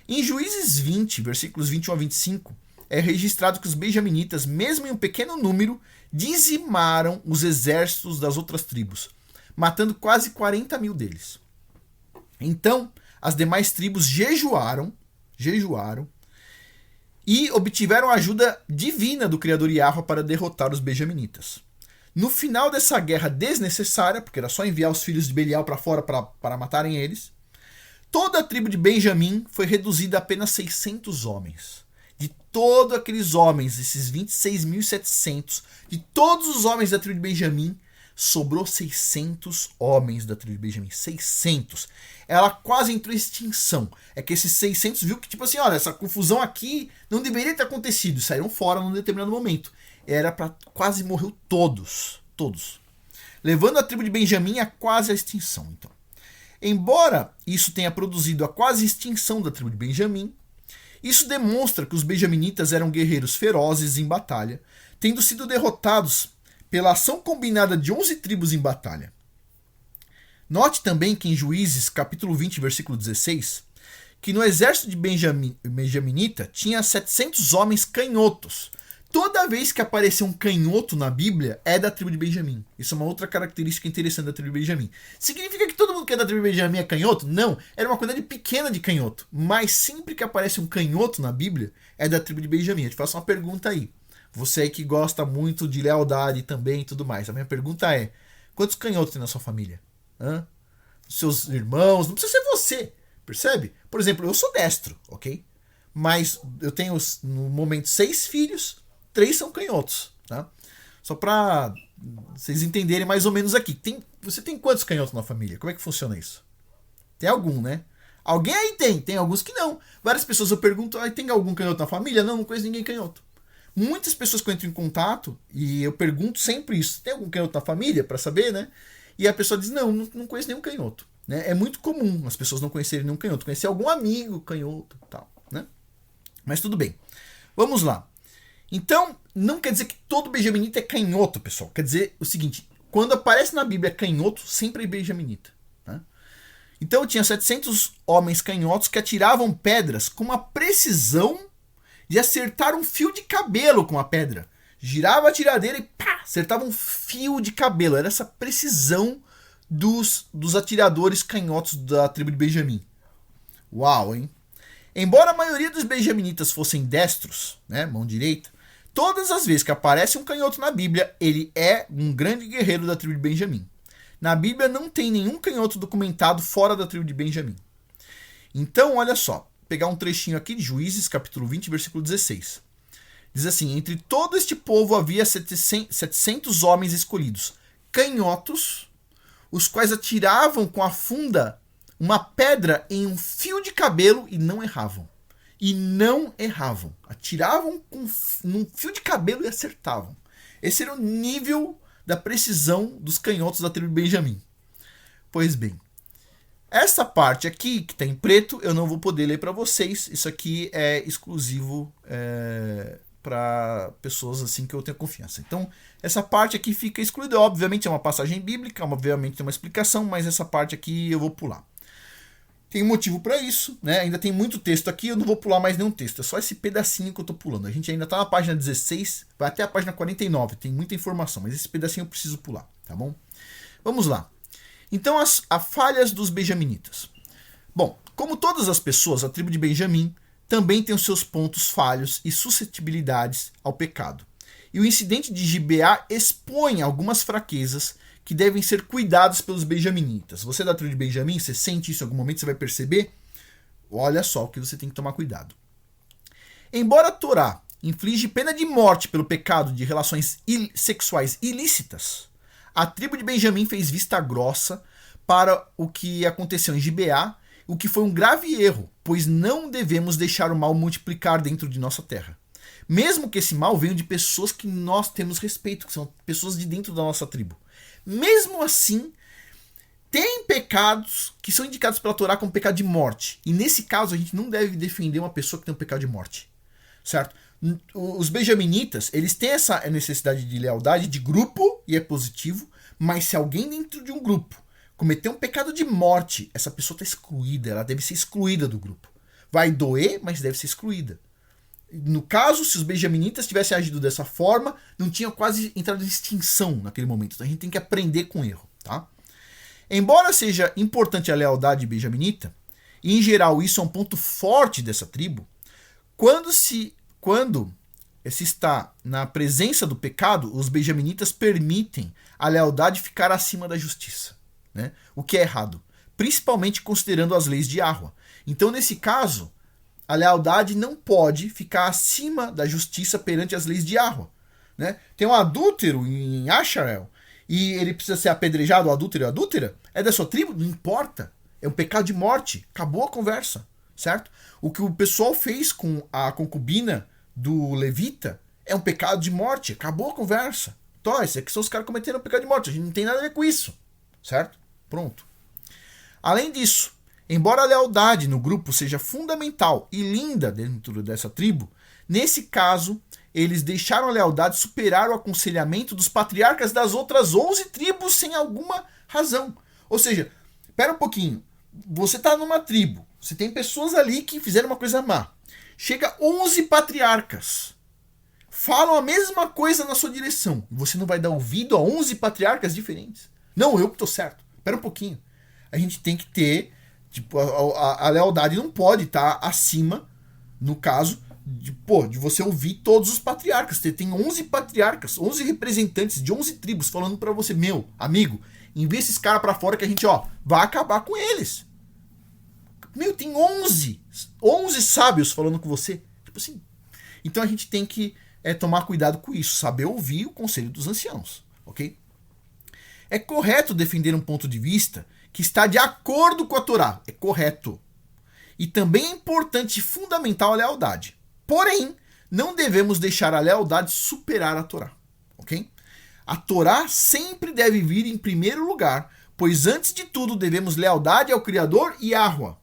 Em Juízes 20, versículos 21 a 25, é registrado que os benjaminitas, mesmo em um pequeno número, dizimaram os exércitos das outras tribos, matando quase 40 mil deles. Então, as demais tribos jejuaram e obtiveram a ajuda divina do Criador Yahweh para derrotar os benjaminitas. No final dessa guerra desnecessária, porque era só enviar os filhos de Belial para fora para matarem eles, toda a tribo de Benjamim foi reduzida a apenas 600 homens. De todos aqueles homens, esses 26.700, de todos os homens da tribo de Benjamim, sobrou 600 homens da tribo de Benjamim. 600. Ela quase entrou em extinção. É que esses 600 viu que, tipo assim, olha, essa confusão aqui não deveria ter acontecido. Saíram fora num determinado momento. Era para quase morreu todos. Levando a tribo de Benjamim a quase a extinção, então. Embora isso tenha produzido a quase extinção da tribo de Benjamim, isso demonstra que os benjaminitas eram guerreiros ferozes em batalha, tendo sido derrotados pela ação combinada de 11 tribos em batalha. Note também que em Juízes, capítulo 20, versículo 16, que no exército de benjaminita tinha 700 homens canhotos. Toda vez que aparecer um canhoto na Bíblia, é da tribo de Benjamim. Isso é uma outra característica interessante da tribo de Benjamim. Significa que todo mundo que é da tribo de Benjamim é canhoto? Não, era uma quantidade pequena de canhoto. Mas sempre que aparece um canhoto na Bíblia, é da tribo de Benjamim. Eu te faço uma pergunta aí. Você aí que gosta muito de lealdade também e tudo mais. A minha pergunta é, quantos canhotos tem na sua família? Seus irmãos? Não precisa ser você, percebe? Por exemplo, eu sou destro, ok? Mas eu tenho, no momento, 6 filhos, 3 são canhotos, tá? Só para vocês entenderem mais ou menos aqui. Você tem quantos canhotos na família? Como é que funciona isso? Tem algum, né? Alguém aí tem alguns que não. Várias pessoas eu pergunto, tem algum canhoto na família? Não conheço ninguém canhoto. Muitas pessoas que eu entro em contato, e eu pergunto sempre isso, tem algum canhoto na família? Para saber, né? E a pessoa diz, não conheço nenhum canhoto. né? É muito comum as pessoas não conhecerem nenhum canhoto, conhecer algum amigo canhoto e tal, né? Mas tudo bem. Vamos lá. Então, não quer dizer que todo benjaminita é canhoto, pessoal. Quer dizer o seguinte, quando aparece na Bíblia canhoto, sempre é benjaminita, né? Então, tinha 700 homens canhotos que atiravam pedras com uma precisão de acertar um fio de cabelo com a pedra. Girava a tiradeira e pá, acertava um fio de cabelo. Era essa precisão dos atiradores canhotos da tribo de Benjamim. Uau, hein? Embora a maioria dos benjaminitas fossem destros, né, mão direita, todas as vezes que aparece um canhoto na Bíblia, ele é um grande guerreiro da tribo de Benjamim. Na Bíblia não tem nenhum canhoto documentado fora da tribo de Benjamim. Então, olha só, vou pegar um trechinho aqui de Juízes, capítulo 20, versículo 16. Diz assim, entre todo este povo havia 700 homens escolhidos, canhotos, os quais atiravam com a funda uma pedra em um fio de cabelo e não erravam. E não erravam. Atiravam num fio de cabelo e acertavam. Esse era o nível da precisão dos canhotos da tribo de Benjamim. Pois bem, essa parte aqui, que está em preto, eu não vou poder ler para vocês. Isso aqui é exclusivo para pessoas assim que eu tenho confiança. Então, essa parte aqui fica excluída. Obviamente é uma passagem bíblica, obviamente tem uma explicação, mas essa parte aqui eu vou pular. Tem um motivo para isso, né? Ainda tem muito texto aqui, eu não vou pular mais nenhum texto. É só esse pedacinho que eu estou pulando. A gente ainda está na página 16, vai até a página 49. Tem muita informação, mas esse pedacinho eu preciso pular, tá bom? Vamos lá. Então, as falhas dos benjaminitas. Bom, como todas as pessoas, a tribo de Benjamim também tem os seus pontos falhos e suscetibilidades ao pecado. E o incidente de Gibeá expõe algumas fraquezas que devem ser cuidados pelos benjaminitas. Você da tribo de Benjamim, você sente isso em algum momento, você vai perceber? Olha só o que você tem que tomar cuidado. Embora a Torá inflige pena de morte pelo pecado de relações sexuais ilícitas, a tribo de Benjamim fez vista grossa para o que aconteceu em Gibeá, o que foi um grave erro, pois não devemos deixar o mal multiplicar dentro de nossa terra. Mesmo que esse mal venha de pessoas que nós temos respeito, que são pessoas de dentro da nossa tribo. Mesmo assim, tem pecados que são indicados pela Torá como pecado de morte. E nesse caso, a gente não deve defender uma pessoa que tem um pecado de morte. Certo? Os benjaminitas, eles têm essa necessidade de lealdade de grupo, e é positivo, mas se alguém dentro de um grupo cometer um pecado de morte, essa pessoa está excluída, ela deve ser excluída do grupo. Vai doer, mas deve ser excluída. No caso, se os benjaminitas tivessem agido dessa forma, não tinha quase entrado em extinção naquele momento. Então a gente tem que aprender com o erro, tá? Embora seja importante a lealdade benjaminita, e em geral isso é um ponto forte dessa tribo, quando se está na presença do pecado, os benjaminitas permitem a lealdade ficar acima da justiça, né? O que é errado, principalmente considerando as leis de Yahweh. Então, nesse caso, a lealdade não pode ficar acima da justiça perante as leis de Yahweh, né? Tem um adúltero em Asharel e ele precisa ser apedrejado, o adúltero e a adúltera, é da sua tribo? Não importa. É um pecado de morte. Acabou a conversa, certo? O que o pessoal fez com a concubina do levita é um pecado de morte. Acabou a conversa. Então, esses aqui são os caras que cometeram um pecado de morte. A gente não tem nada a ver com isso, certo? Pronto. Além disso, embora a lealdade no grupo seja fundamental e linda dentro dessa tribo, nesse caso, eles deixaram a lealdade superar o aconselhamento dos patriarcas das outras 11 tribos sem alguma razão. Ou seja, espera um pouquinho, você está numa tribo, você tem pessoas ali que fizeram uma coisa má. Chega 11 patriarcas, falam a mesma coisa na sua direção. Você não vai dar ouvido a 11 patriarcas diferentes? Não, eu que estou certo. Espera um pouquinho. A gente tem que ter... Tipo, a lealdade não pode estar acima, no caso, de você ouvir todos os patriarcas. Você tem 11 patriarcas, 11 representantes de 11 tribos falando para você, meu amigo, envia esses caras para fora que a gente, vai acabar com eles. Meu, tem 11 sábios falando com você. Tipo assim. Então a gente tem que tomar cuidado com isso, saber ouvir o conselho dos anciãos, ok? É correto defender um ponto de vista que está de acordo com a Torá. É correto. E também é importante e fundamental a lealdade. Porém, não devemos deixar a lealdade superar a Torá. Ok? A Torá sempre deve vir em primeiro lugar, pois antes de tudo devemos lealdade ao Criador Yahuwah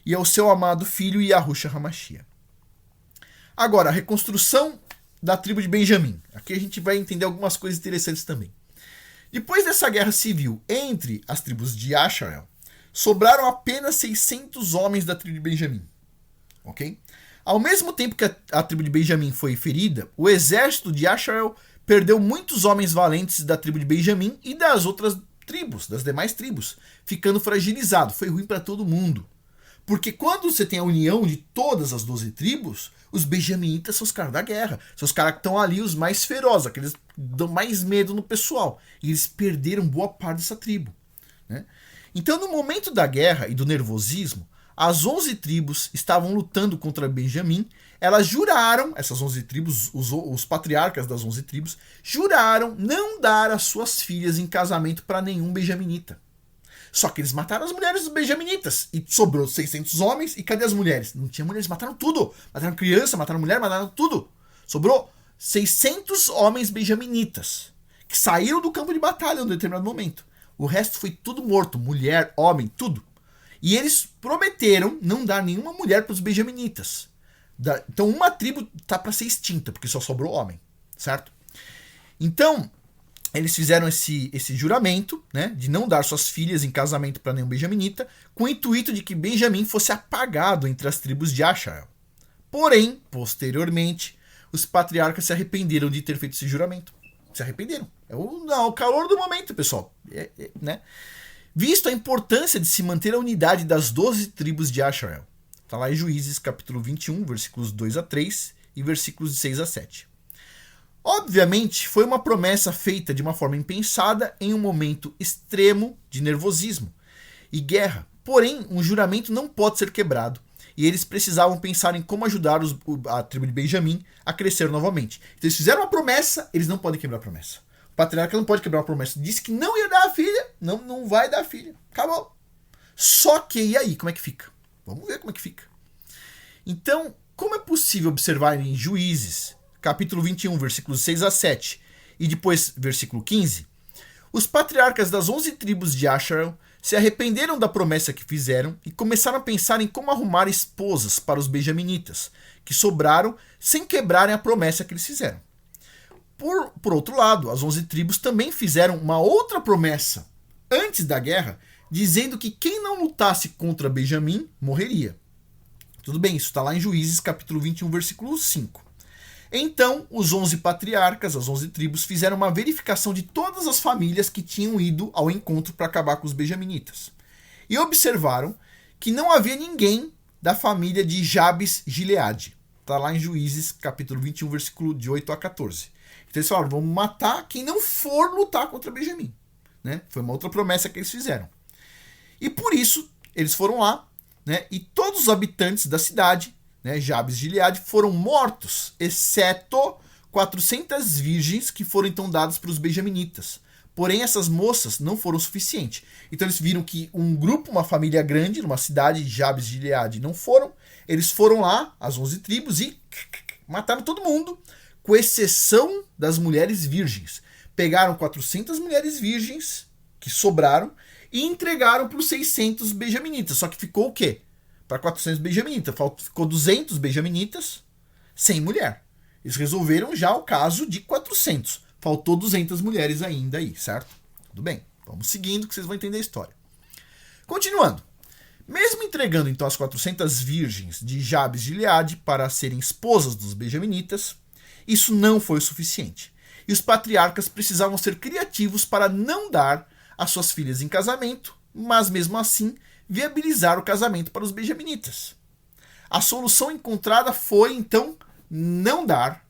e ao seu amado filho Yahushua HaMashiach. Agora, a reconstrução da tribo de Benjamim. Aqui a gente vai entender algumas coisas interessantes também. Depois dessa guerra civil entre as tribos de Asharel, sobraram apenas 600 homens da tribo de Benjamim. Ok? Ao mesmo tempo que a tribo de Benjamim foi ferida, o exército de Asharel perdeu muitos homens valentes da tribo de Benjamim e das outras tribos, das demais tribos, ficando fragilizado. Foi ruim para todo mundo. Porque quando você tem a união de todas as 12 tribos, os benjaminitas são os caras da guerra. São os caras que estão ali, os mais ferozes, aqueles que dão mais medo no pessoal. E eles perderam boa parte dessa tribo. Né? Então, no momento da guerra e do nervosismo, as 11 tribos estavam lutando contra Benjamim. Elas juraram, essas 11 tribos, os patriarcas das 11 tribos, juraram não dar as suas filhas em casamento para nenhum benjaminita. Só que eles mataram as mulheres dos benjaminitas. E sobrou 600 homens. E cadê as mulheres? Não tinha mulheres, mataram tudo. Mataram criança, mataram mulher, mataram tudo. Sobrou 600 homens benjaminitas. Que saíram do campo de batalha em um determinado momento. O resto foi tudo morto. Mulher, homem, tudo. E eles prometeram não dar nenhuma mulher para os benjaminitas. Então uma tribo está para ser extinta. Porque só sobrou homem. Certo? Então eles fizeram esse juramento, né, de não dar suas filhas em casamento para nenhum benjaminita, com o intuito de que Benjamim fosse apagado entre as tribos de Asharel. Porém, posteriormente, os patriarcas se arrependeram de ter feito esse juramento. Se arrependeram. É o calor do momento, pessoal. Né? Visto a importância de se manter a unidade das 12 tribos de Asharel. Está lá em Juízes, capítulo 21, versículos 2 a 3 e versículos de 6 a 7. Obviamente, foi uma promessa feita de uma forma impensada em um momento extremo de nervosismo e guerra. Porém, um juramento não pode ser quebrado e eles precisavam pensar em como ajudar a tribo de Benjamim a crescer novamente. Então, eles fizeram uma promessa, eles não podem quebrar a promessa. O patriarca não pode quebrar uma promessa. Disse que não ia dar a filha, não vai dar a filha. Acabou. Só que, e aí, como é que fica? Vamos ver como é que fica. Então, como é possível observar em Juízes, capítulo 21, versículos 6 a 7, e depois versículo 15, os patriarcas das 11 tribos de Asharel se arrependeram da promessa que fizeram e começaram a pensar em como arrumar esposas para os benjaminitas, que sobraram sem quebrarem a promessa que eles fizeram. Por outro lado, as 11 tribos também fizeram uma outra promessa antes da guerra, dizendo que quem não lutasse contra Benjamim morreria. Tudo bem, isso está lá em Juízes, capítulo 21, versículo 5. Então, os 11 patriarcas, as 11 tribos, fizeram uma verificação de todas as famílias que tinham ido ao encontro para acabar com os benjaminitas. E observaram que não havia ninguém da família de Jabes Gileade. Está lá em Juízes, capítulo 21, versículo de 8 a 14. Então eles falaram, vamos matar quem não for lutar contra Benjamim. Né? Foi uma outra promessa que eles fizeram. E por isso, eles foram lá, né? E todos os habitantes da cidade, né, Jabes de Gileade, foram mortos, exceto 400 virgens que foram então dadas para os benjaminitas. Porém, essas moças não foram suficientes. Então eles viram que um grupo, uma família grande, numa cidade de Jabes de Gileade, não foram. Eles foram lá, as 11 tribos, e mataram todo mundo, com exceção das mulheres virgens. Pegaram 400 mulheres virgens, que sobraram, e entregaram para os 600 benjaminitas. Só que ficou o quê? Para 400 benjaminitas. Ficou 200 benjaminitas sem mulher. Eles resolveram já o caso de 400. Faltou 200 mulheres ainda aí, certo? Tudo bem. Vamos seguindo que vocês vão entender a história. Continuando. Mesmo entregando então as 400 virgens de Jabes de Gileade para serem esposas dos benjaminitas, isso não foi o suficiente. E os patriarcas precisavam ser criativos para não dar as suas filhas em casamento, mas mesmo assim viabilizar o casamento para os benjaminitas. A solução encontrada foi, então, não dar,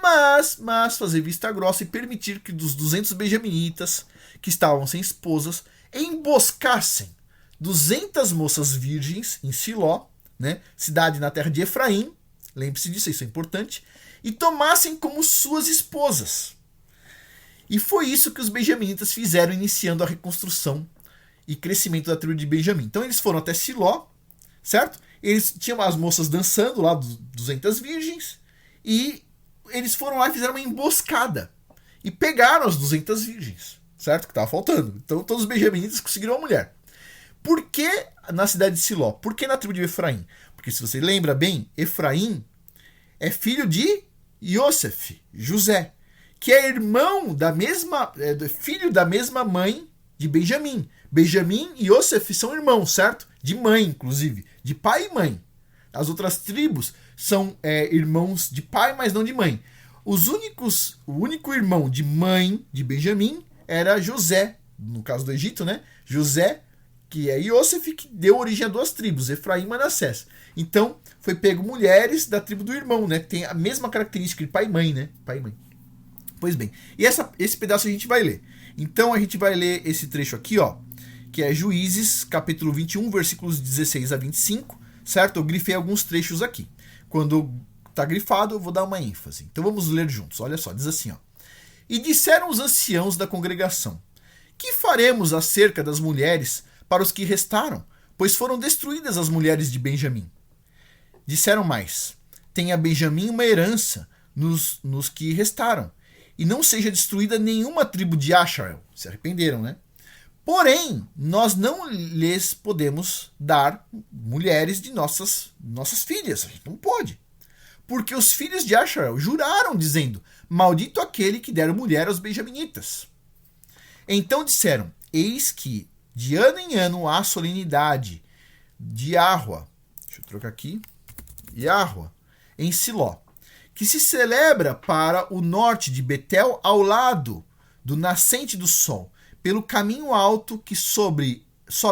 mas fazer vista grossa e permitir que dos 200 benjaminitas que estavam sem esposas emboscassem 200 moças virgens em Siló, né, cidade na terra de Efraim, lembre-se disso, isso é importante, e tomassem como suas esposas. E foi isso que os benjaminitas fizeram, iniciando a reconstrução e crescimento da tribo de Benjamim. Então eles foram até Siló, certo? Eles tinham as moças dançando lá, 200 virgens, e eles foram lá e fizeram uma emboscada. E pegaram as 200 virgens, certo? Que estava faltando. Então todos os benjaminitas conseguiram uma mulher. Por que na cidade de Siló? Por que na tribo de Efraim? Porque se você lembra bem, Efraim é filho de Yosef, José, que é irmão filho da mesma mãe de Benjamim. Benjamim e Yosef são irmãos, certo? De mãe, inclusive, de pai e mãe. As outras tribos são irmãos de pai, mas não de mãe. O único irmão de mãe de Benjamim era José, no caso do Egito, né? José, que é Yosef, que deu origem a duas tribos, Efraim e Manassés. Então, foi pego mulheres da tribo do irmão, né? Que tem a mesma característica de pai e mãe, né? Pai e mãe. Pois bem, e esse pedaço a gente vai ler. Então, a gente vai ler esse trecho aqui, ó, que é Juízes, capítulo 21, versículos 16 a 25, certo? Eu grifei alguns trechos aqui. Quando tá grifado, eu vou dar uma ênfase. Então, vamos ler juntos. Olha só, diz assim, ó. E disseram os anciãos da congregação: que faremos acerca das mulheres para os que restaram? Pois foram destruídas as mulheres de Benjamim. Disseram mais: tenha Benjamim uma herança nos que restaram, e não seja destruída nenhuma tribo de Asher. Se arrependeram, né? Porém, nós não lhes podemos dar mulheres de nossas filhas. A gente não pode. Porque os filhos de Asher juraram, dizendo: maldito aquele que der mulher aos benjaminitas. Então disseram: eis que de ano em ano há solenidade de Yahua. Deixa eu trocar aqui. Yahua, em Siló, que se celebra para o norte de Betel, ao lado do nascente do sol, pelo caminho alto que sobe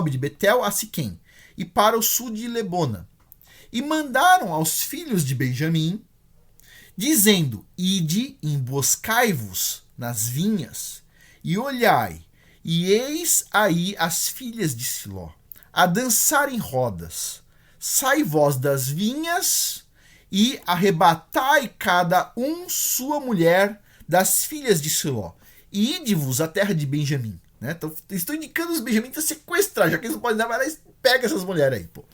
de Betel a Siquém, e para o sul de Lebona. E mandaram aos filhos de Benjamim, dizendo: ide, emboscai-vos nas vinhas, e olhai, e eis aí as filhas de Siló, a dançar em rodas. Sai vós das vinhas, e arrebatai cada um sua mulher das filhas de Siló, e ide-vos à terra de Benjamim. Né? Então, estou indicando os benjamitas sequestrar, já que eles não podem dar, vai lá e pega essas mulheres aí. Pô.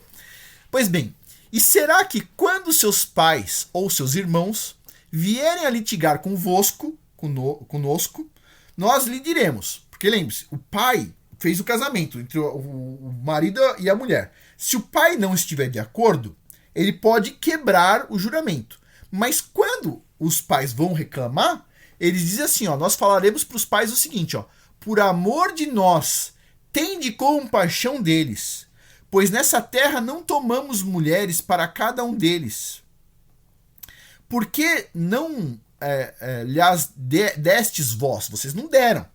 Pois bem, e será que quando seus pais ou seus irmãos vierem a litigar conosco, nós lhe diremos? Porque lembre-se, o pai fez o casamento entre o marido e a mulher. Se o pai não estiver de acordo, ele pode quebrar o juramento. Mas quando os pais vão reclamar, eles dizem assim, ó, nós falaremos para os pais o seguinte, ó: por amor de nós, tende compaixão deles, pois nessa terra não tomamos mulheres para cada um deles. Por que não lhes destes vós? Vocês não deram,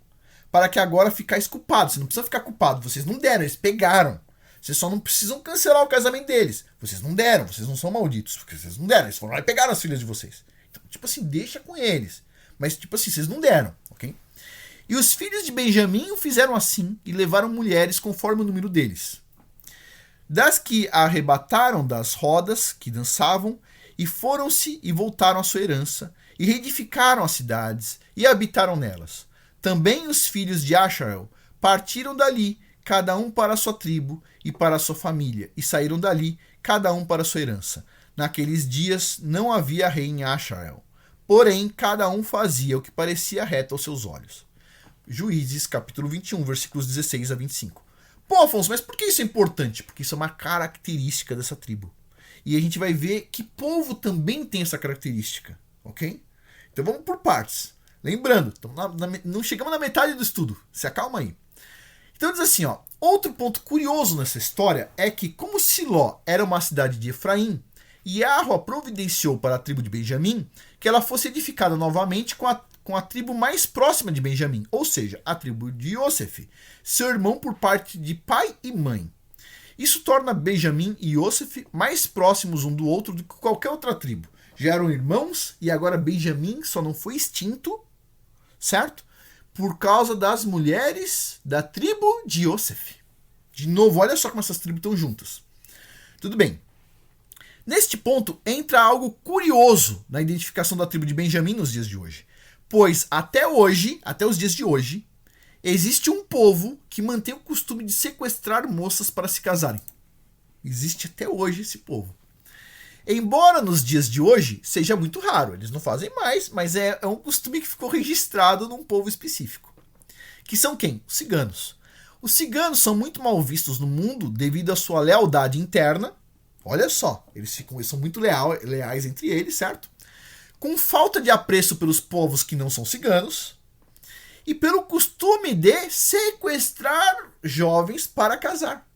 para que agora ficais culpados. Você não precisa ficar culpado, vocês não deram, eles pegaram. Vocês só não precisam cancelar o casamento deles. Vocês não deram, vocês não são malditos, porque vocês não deram, eles foram lá e pegaram as filhas de vocês. Então, tipo assim, deixa com eles. Mas, tipo assim, vocês não deram, ok? E os filhos de Benjamim o fizeram assim, e levaram mulheres conforme o número deles. Das que arrebataram das rodas que dançavam, e foram-se e voltaram à sua herança, e reedificaram as cidades, e habitaram nelas. Também os filhos de Asharel partiram dali, cada um para a sua tribo e para a sua família, e saíram dali, cada um para a sua herança. Naqueles dias não havia rei em Asharel, porém cada um fazia o que parecia reto aos seus olhos. Juízes, capítulo 21, versículos 16 a 25. Pô, Afonso, mas por que isso é importante? Porque isso é uma característica dessa tribo. E a gente vai ver que povo também tem essa característica, ok? Então vamos por partes. Lembrando, não chegamos na metade do estudo, se acalma aí. Então diz assim, ó, outro ponto curioso nessa história é que, como Siló era uma cidade de Efraim, Yahua providenciou para a tribo de Benjamim que ela fosse edificada novamente com a tribo mais próxima de Benjamim, ou seja, a tribo de Yosef, seu irmão por parte de pai e mãe. Isso torna Benjamim e Yosef mais próximos um do outro do que qualquer outra tribo. Já eram irmãos e agora Benjamim só não foi extinto, certo? Por causa das mulheres da tribo de Yosef. De novo, olha só como essas tribos estão juntas. Tudo bem. Neste ponto, entra algo curioso na identificação da tribo de Benjamim nos dias de hoje. Pois até os dias de hoje, existe um povo que mantém o costume de sequestrar moças para se casarem. Existe até hoje esse povo. Embora nos dias de hoje seja muito raro, eles não fazem mais, mas é um costume que ficou registrado num povo específico. que são quem? Os ciganos. Os ciganos são muito mal vistos no mundo devido à sua lealdade interna. Olha só, eles são muito leais entre eles, certo? Com falta de apreço pelos povos que não são ciganos e pelo costume de sequestrar jovens para casar.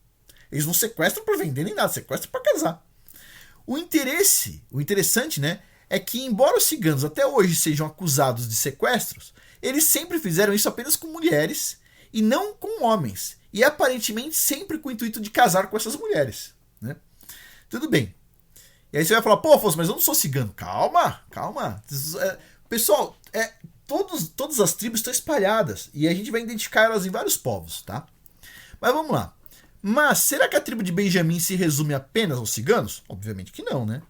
Eles não sequestram para vender nem nada, sequestram para casar. O interessante, né, é que embora os ciganos até hoje sejam acusados de sequestros, eles sempre fizeram isso apenas com mulheres e não com homens. E aparentemente sempre com o intuito de casar com essas mulheres, né? Tudo bem. E aí você vai falar, pô, Afonso, mas eu não sou cigano. Calma. Pessoal, todas as tribos estão espalhadas e a gente vai identificar elas em vários povos, tá? Mas vamos lá. Mas será que a tribo de Benjamim se resume apenas aos ciganos? Obviamente que não, né?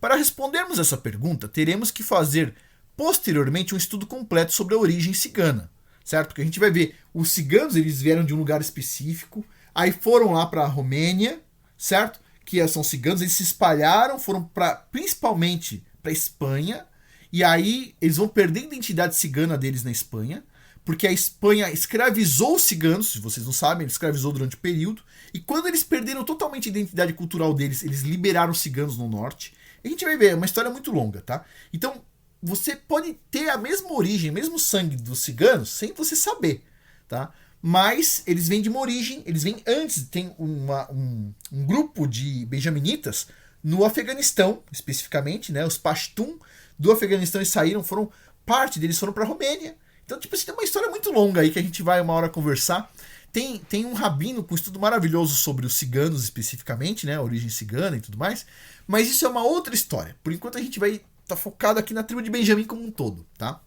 Para respondermos essa pergunta, teremos que fazer posteriormente um estudo completo sobre a origem cigana, certo? Porque a gente vai ver, os ciganos eles vieram de um lugar específico, aí foram lá para a Romênia, certo? Que são ciganos, eles se espalharam, foram principalmente para a Espanha, e aí eles vão perder a identidade cigana deles na Espanha, porque a Espanha escravizou os ciganos, se vocês não sabem, ele escravizou durante o período, e quando eles perderam totalmente a identidade cultural deles, eles liberaram os ciganos no norte. A gente vai ver, é uma história muito longa, tá? Então, você pode ter a mesma origem, mesmo sangue dos ciganos, sem você saber, tá? Mas eles vêm de uma origem, eles vêm antes, tem um grupo de benjaminitas no Afeganistão, especificamente, né? Os Pashtun do Afeganistão parte deles foram para a Romênia. Então, tipo assim, tem uma história muito longa aí que a gente vai uma hora conversar. Tem um rabino com um estudo maravilhoso sobre os ciganos especificamente, né? A origem cigana e tudo mais. Mas isso é uma outra história. Por enquanto a gente vai estar focado aqui na tribo de Benjamim como um todo, tá?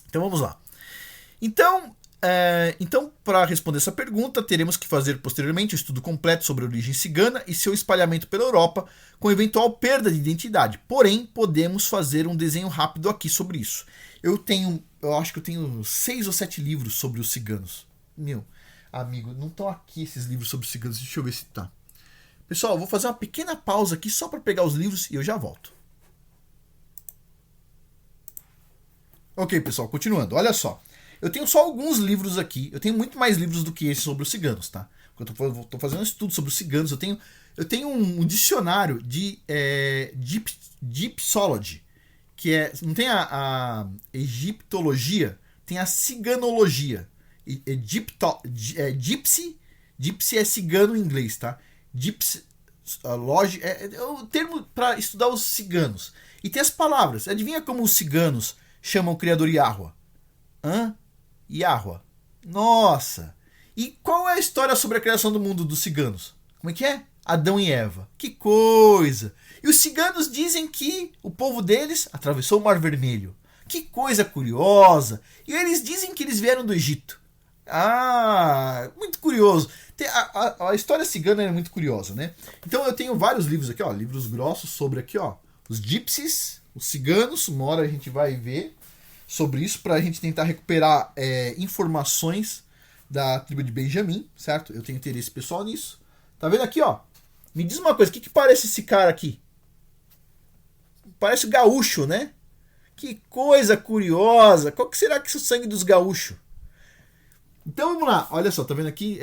Então vamos lá. Então para responder essa pergunta, teremos que fazer posteriormente um estudo completo sobre a origem cigana e seu espalhamento pela Europa, com eventual perda de identidade. Porém, podemos fazer um desenho rápido aqui sobre isso. Eu acho que eu tenho 6 ou 7 livros sobre os ciganos. Meu amigo, não estão aqui esses livros sobre os ciganos. Deixa eu ver se tá. Pessoal, eu vou fazer uma pequena pausa aqui só para pegar os livros e eu já volto. Ok, pessoal, continuando. Olha só. Eu tenho só alguns livros aqui. Eu tenho muito mais livros do que esse sobre os ciganos, tá? Eu tô fazendo um estudo sobre os ciganos. Eu tenho um dicionário de Gypsology, que não tem a egiptologia, tem a ciganologia. Gypsy é cigano em inglês, tá? Gypsology é o termo para estudar os ciganos. E tem as palavras. Adivinha como os ciganos chamam o criador Yahweh? Yahweh. Nossa! E qual é a história sobre a criação do mundo dos ciganos? Como é que é? Adão e Eva. Que coisa! E os ciganos dizem que o povo deles atravessou o Mar Vermelho. Que coisa curiosa! E eles dizem que eles vieram do Egito. Ah, muito curioso. A história cigana é muito curiosa, né? Então eu tenho vários livros aqui, ó, livros grossos sobre aqui, ó, os gypsies, os ciganos. Uma hora a gente vai ver sobre isso para a gente tentar recuperar informações da tribo de Benjamim, certo? Eu tenho interesse pessoal nisso. Tá vendo aqui, ó? Me diz uma coisa, o que parece esse cara aqui? Parece gaúcho, né? Que coisa curiosa. Qual que será que é o sangue dos gaúchos? Então vamos lá. Olha só, tá vendo aqui?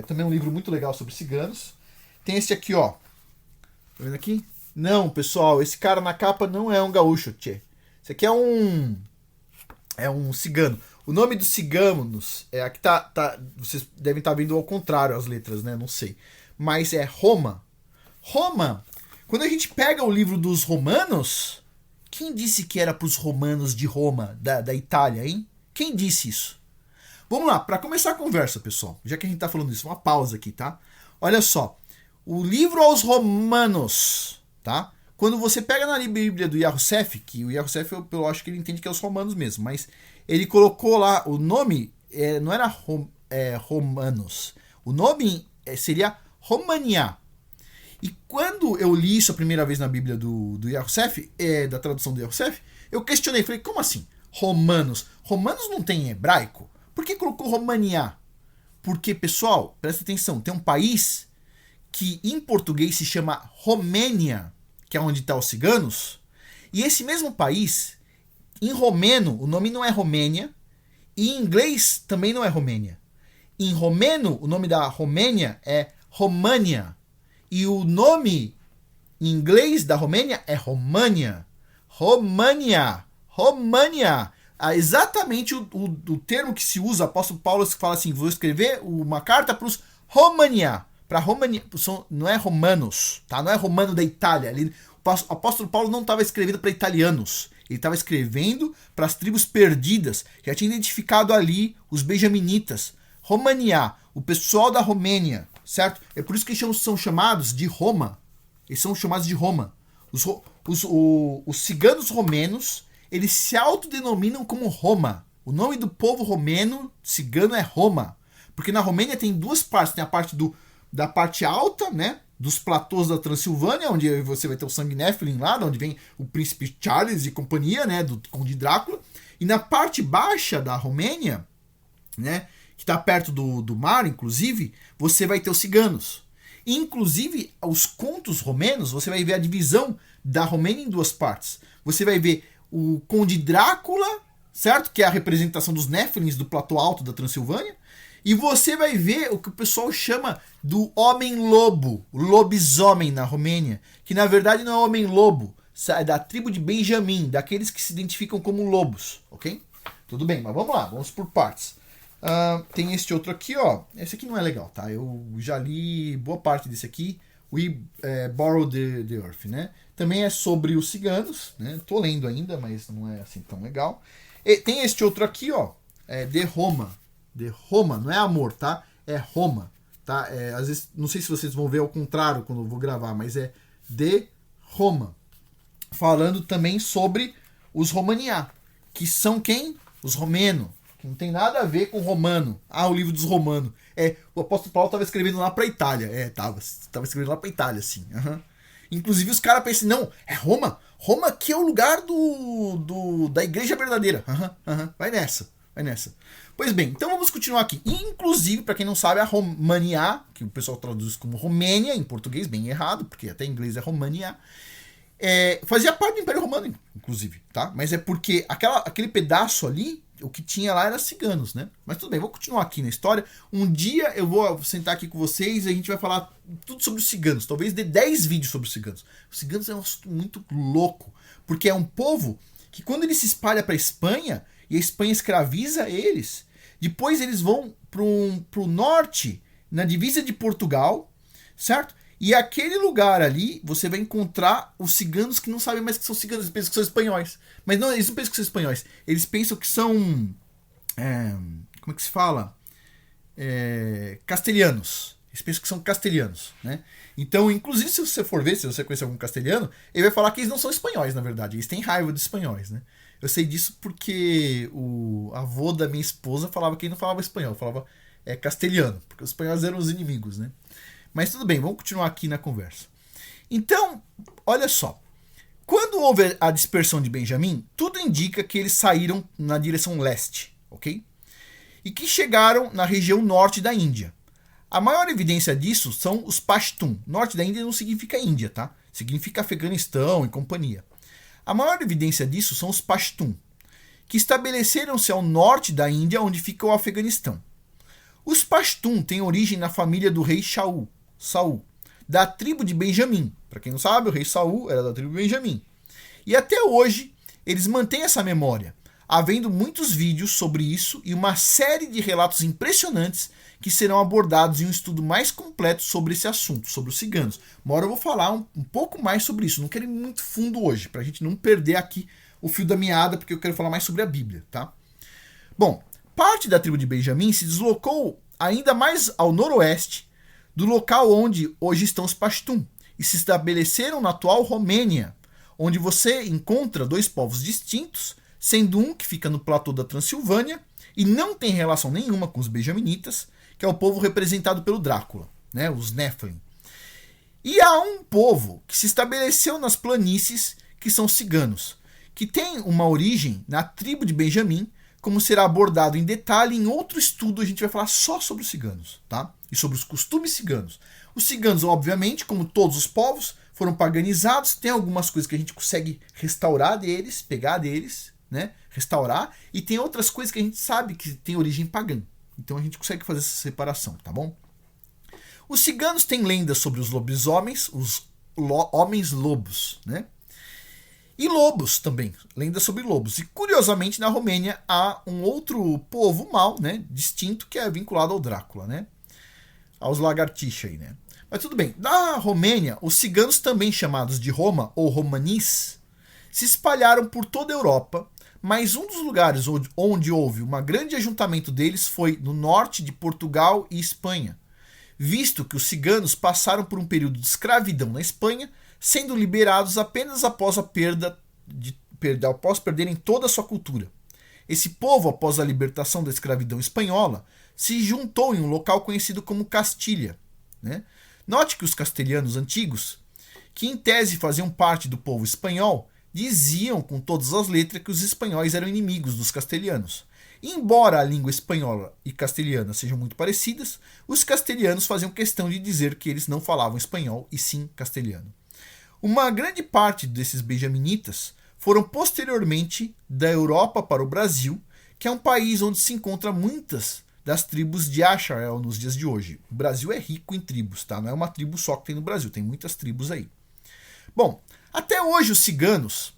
Também um livro muito legal sobre ciganos. Tem esse aqui, ó. Tá vendo aqui? Não, pessoal, esse cara na capa não é um gaúcho, tchê. Esse aqui é um cigano. O nome dos ciganos aqui vocês devem estar vendo ao contrário as letras, né? Não sei. Mas é Roma. Roma. Quando a gente pega o livro dos romanos, quem disse que era para os romanos de Roma, da Itália, hein? Quem disse isso? Vamos lá, para começar a conversa, pessoal. Já que a gente está falando isso, uma pausa aqui, tá? Olha só. O livro aos romanos, tá? Quando você pega na Bíblia do Yahusef, que o Yahusef eu acho que ele entende que é os romanos mesmo, mas ele colocou lá o nome, não era romanos, o nome seria Romania. E quando eu li isso a primeira vez na Bíblia do Yahusef, da tradução do Yahusef, eu questionei, falei, como assim? Romanos? Romanos não tem em hebraico? Por que colocou Romania? Porque, pessoal, presta atenção, tem um país que em português se chama Romênia, que é onde estão os ciganos, e esse mesmo país, em romeno, o nome não é Romênia, E em inglês também não é Romênia. Em romeno, o nome da Romênia é România. E o nome em inglês da Romênia é România. România. România. Exatamente o termo que se usa, o apóstolo Paulo fala assim, vou escrever uma carta para os România. Para România, não é romanos, tá? Não é romano da Itália. O apóstolo Paulo não estava escrevendo para italianos. Ele estava escrevendo para as tribos perdidas, que já tinha identificado ali os benjaminitas. România, o pessoal da Romênia, certo? É por isso que eles são chamados de Roma. Eles são chamados de Roma. Os ciganos romenos, eles se autodenominam como Roma. O nome do povo romeno, cigano, é Roma. Porque na Romênia tem duas partes. Tem a parte da parte alta, né? Dos platôs da Transilvânia, onde você vai ter o sangue Nephilim lá, onde vem o príncipe Charles e companhia, né? Do Conde Drácula. E na parte baixa da Romênia, né? Que está perto do mar, inclusive, você vai ter os ciganos. Inclusive, os contos romenos, você vai ver a divisão da Romênia em duas partes. Você vai ver o Conde Drácula, certo? Que é a representação dos Néfilins do platô alto da Transilvânia. E você vai ver o que o pessoal chama do homem-lobo, o lobisomem na Romênia, que na verdade não é homem-lobo, é da tribo de Benjamim, daqueles que se identificam como lobos, ok? Tudo bem, mas vamos lá, vamos por partes. Tem este outro aqui, ó. Esse aqui não é legal, tá? Eu já li boa parte desse aqui. We Borrow the Earth, né? Também é sobre os ciganos, né? Tô lendo ainda, mas não é assim tão legal. E tem este outro aqui, ó. De Roma. De Roma, não é amor, tá? É Roma, tá? Às vezes, não sei se vocês vão ver ao contrário quando eu vou gravar, mas é de Roma. Falando também sobre os Romaniá, que são quem? Os romeno. Não tem nada a ver com romano. O livro dos romanos. O apóstolo Paulo estava escrevendo lá para a Itália. Tava escrevendo lá para a Itália, sim. Uhum. Inclusive os caras pensam, não, é Roma. Roma que é o lugar da igreja verdadeira. Uhum. Vai nessa. Pois bem, então vamos continuar aqui. Inclusive, para quem não sabe, a Romania, que o pessoal traduz como Romênia, em português, bem errado, porque até em inglês é Romania, fazia parte do Império Romano, inclusive, tá? Mas é porque aquele pedaço ali, o que tinha lá era ciganos, né? Mas tudo bem, vou continuar aqui na história. Um dia eu vou sentar aqui com vocês e a gente vai falar tudo sobre os ciganos. Talvez dê 10 vídeos sobre os ciganos. Os ciganos é um assunto muito louco, porque é um povo que quando ele se espalha para a Espanha, e a Espanha escraviza eles, depois eles vão pro norte, na divisa de Portugal, certo? E aquele lugar ali, você vai encontrar os ciganos que não sabem mais que são ciganos, eles pensam que são espanhóis. Mas não, eles não pensam que são espanhóis. Eles pensam que são... como é que se fala? Castelhanos. Eles pensam que são castelhanos, né? Então, inclusive, se você for ver, se você conhecer algum castelhano, ele vai falar que eles não são espanhóis, na verdade. Eles têm raiva de espanhóis, né? Eu sei disso porque o avô da minha esposa falava que ele não falava espanhol, falava castelhano, porque os espanhóis eram os inimigos, né? Mas tudo bem, vamos continuar aqui na conversa. Então, olha só. Quando houve a dispersão de Benjamim, tudo indica que eles saíram na direção leste, ok? E que chegaram na região norte da Índia. A maior evidência disso são os Pashtun. Norte da Índia não significa Índia, tá? Significa Afeganistão e companhia. A maior evidência disso são os Pashtun, que estabeleceram-se ao norte da Índia, onde fica o Afeganistão. Os Pashtun têm origem na família do rei Saul, da tribo de Benjamim. Para quem não sabe, o rei Saul era da tribo de Benjamim. E até hoje, eles mantêm essa memória, havendo muitos vídeos sobre isso e uma série de relatos impressionantes que serão abordados em um estudo mais completo sobre esse assunto, sobre os ciganos. Uma hora eu vou falar um pouco mais sobre isso, não quero ir muito fundo hoje, para a gente não perder aqui o fio da meada, porque eu quero falar mais sobre a Bíblia, tá? Bom, parte da tribo de Benjamim se deslocou ainda mais ao noroeste do local onde hoje estão os Pashtun e se estabeleceram na atual Romênia, onde você encontra dois povos distintos, sendo um que fica no platô da Transilvânia e não tem relação nenhuma com os benjaminitas, que é o povo representado pelo Drácula, né, os Nephilim. E há um povo que se estabeleceu nas planícies, que são ciganos, que tem uma origem na tribo de Benjamim, como será abordado em detalhe em outro estudo. A gente vai falar só sobre os ciganos, tá? E sobre os costumes ciganos. Os ciganos, obviamente, como todos os povos, foram paganizados. Tem algumas coisas que a gente consegue restaurar deles, pegar deles, né? restaurar, e tem outras coisas que a gente sabe que tem origem pagã. Então a gente consegue fazer essa separação, tá bom? Os ciganos têm lendas sobre os lobisomens, os homens lobos, né? E lobos também, lendas sobre lobos. E curiosamente na Romênia há um outro povo mau, né, distinto, que é vinculado ao Drácula, né? Aos lagartixa aí, né? Mas tudo bem. Na Romênia, os ciganos, também chamados de Roma ou romanis, se espalharam por toda a Europa, mas um dos lugares onde houve um grande ajuntamento deles foi no norte de Portugal e Espanha, visto que os ciganos passaram por um período de escravidão na Espanha, sendo liberados apenas após após perderem toda a sua cultura. Esse povo, após a libertação da escravidão espanhola, se juntou em um local conhecido como Castilha, né? Note que os castelhanos antigos, que em tese faziam parte do povo espanhol, diziam com todas as letras que os espanhóis eram inimigos dos castelhanos. E embora a língua espanhola e castelhana sejam muito parecidas, os castelhanos faziam questão de dizer que eles não falavam espanhol e sim castelhano. Uma grande parte desses benjaminitas foram posteriormente da Europa para o Brasil, que é um país onde se encontram muitas das tribos de Achael nos dias de hoje. O Brasil é rico em tribos, tá? Não é uma tribo só que tem no Brasil, tem muitas tribos aí. Bom, até hoje os ciganos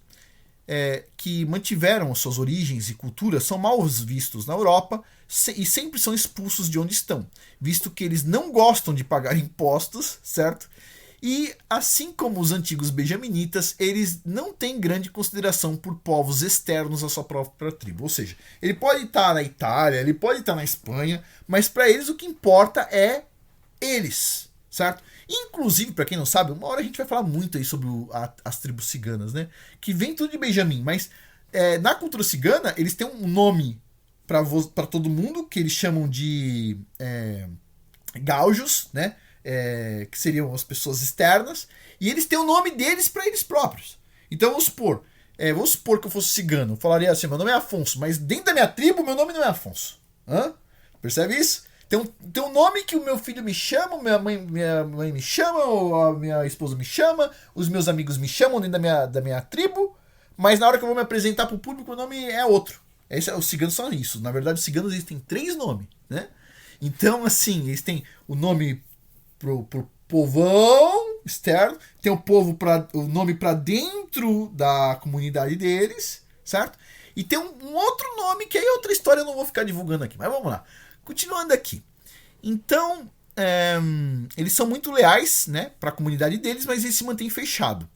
que mantiveram as suas origens e culturas são mal vistos na Europa e sempre são expulsos de onde estão, visto que eles não gostam de pagar impostos, certo? E assim como os antigos benjaminitas, eles não têm grande consideração por povos externos à sua própria tribo. Ou seja, ele pode estar na Itália, ele pode estar na Espanha, mas para eles o que importa é eles, certo? Inclusive, para quem não sabe, uma hora a gente vai falar muito aí sobre as tribos ciganas, né? Que vem tudo de Benjamim, mas na cultura cigana eles têm um nome para todo mundo que eles chamam de gaujos, né? Que seriam as pessoas externas, e eles têm o nome deles para eles próprios. Então vamos supor que eu fosse cigano, eu falaria assim: meu nome é Afonso, mas dentro da minha tribo meu nome não é Afonso. Percebe isso? Tem um nome que o meu filho me chama, minha mãe me chama, ou a minha esposa me chama, os meus amigos me chamam dentro da minha tribo, mas na hora que eu vou me apresentar para o público, o nome é outro. Os ciganos são isso. Na verdade, os ciganos eles têm 3 nomes, né? Então, assim, eles têm o nome pro povão externo, tem o nome para dentro da comunidade deles, certo? E tem um outro nome que aí é outra história, eu não vou ficar divulgando aqui, mas vamos lá. Continuando aqui. Então, eles são muito leais, né, para a comunidade deles, mas eles se mantêm fechados.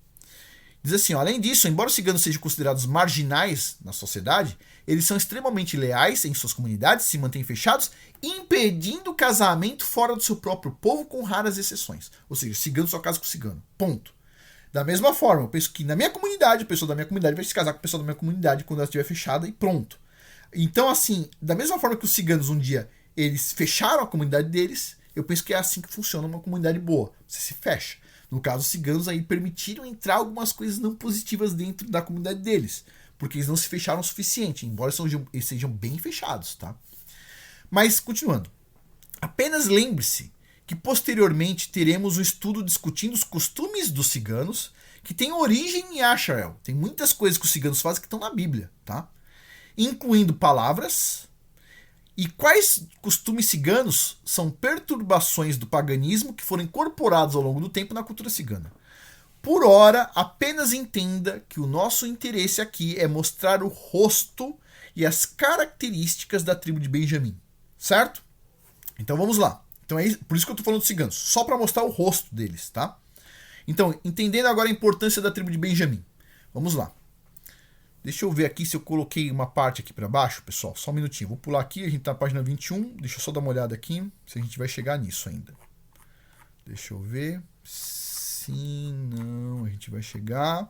Diz assim, além disso, embora os ciganos sejam considerados marginais na sociedade, eles são extremamente leais em suas comunidades, se mantêm fechados, impedindo o casamento fora do seu próprio povo, com raras exceções. Ou seja, cigano só casa com cigano. Ponto. Da mesma forma, eu penso que na minha comunidade, a pessoa da minha comunidade vai se casar com a pessoa da minha comunidade quando ela estiver fechada e pronto. Então, assim, da mesma forma que os ciganos um dia eles fecharam a comunidade deles, eu penso que é assim que funciona uma comunidade boa. Você se fecha. No caso, os ciganos aí permitiram entrar algumas coisas não positivas dentro da comunidade deles, porque eles não se fecharam o suficiente, embora eles sejam bem fechados, tá? Mas, continuando. Apenas lembre-se que posteriormente teremos um estudo discutindo os costumes dos ciganos, que tem origem em Achael. Tem muitas coisas que os ciganos fazem que estão na Bíblia, tá? Incluindo palavras. E quais costumes ciganos são perturbações do paganismo que foram incorporados ao longo do tempo na cultura cigana? Por ora, apenas entenda que o nosso interesse aqui é mostrar o rosto e as características da tribo de Benjamim, certo? Então vamos lá. Então por isso que eu estou falando dos ciganos, só para mostrar o rosto deles, tá? Então, entendendo agora a importância da tribo de Benjamim. Vamos lá. Deixa eu ver aqui se eu coloquei uma parte aqui para baixo, pessoal. Só um minutinho. Vou pular aqui, a gente tá na página 21. Deixa eu só dar uma olhada aqui, se a gente vai chegar nisso ainda. Deixa eu ver. Sim, não, a gente vai chegar.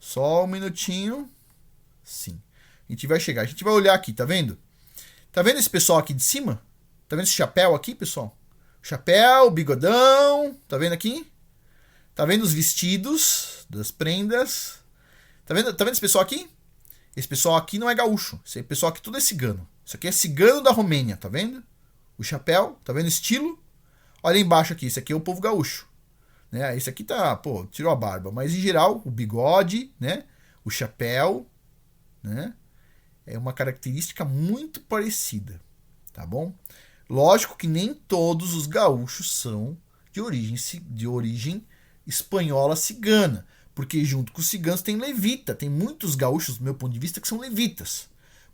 Só um minutinho. Sim, a gente vai chegar. A gente vai olhar aqui, tá vendo? Tá vendo esse pessoal aqui de cima? Tá vendo esse chapéu aqui, pessoal? Chapéu, bigodão. Tá vendo aqui? Tá vendo os vestidos das prendas? Tá vendo esse pessoal aqui? Esse pessoal aqui não é gaúcho. Esse pessoal aqui tudo é cigano. Isso aqui é cigano da Romênia, tá vendo? O chapéu, tá vendo o estilo? Olha embaixo aqui, esse aqui é o povo gaúcho. Né? Esse aqui tá, tirou a barba. Mas em geral, o bigode, né? O chapéu, né? é uma característica muito parecida, tá bom? Lógico que nem todos os gaúchos são de origem espanhola cigana, porque junto com os ciganos tem levita, tem muitos gaúchos, do meu ponto de vista, que são levitas.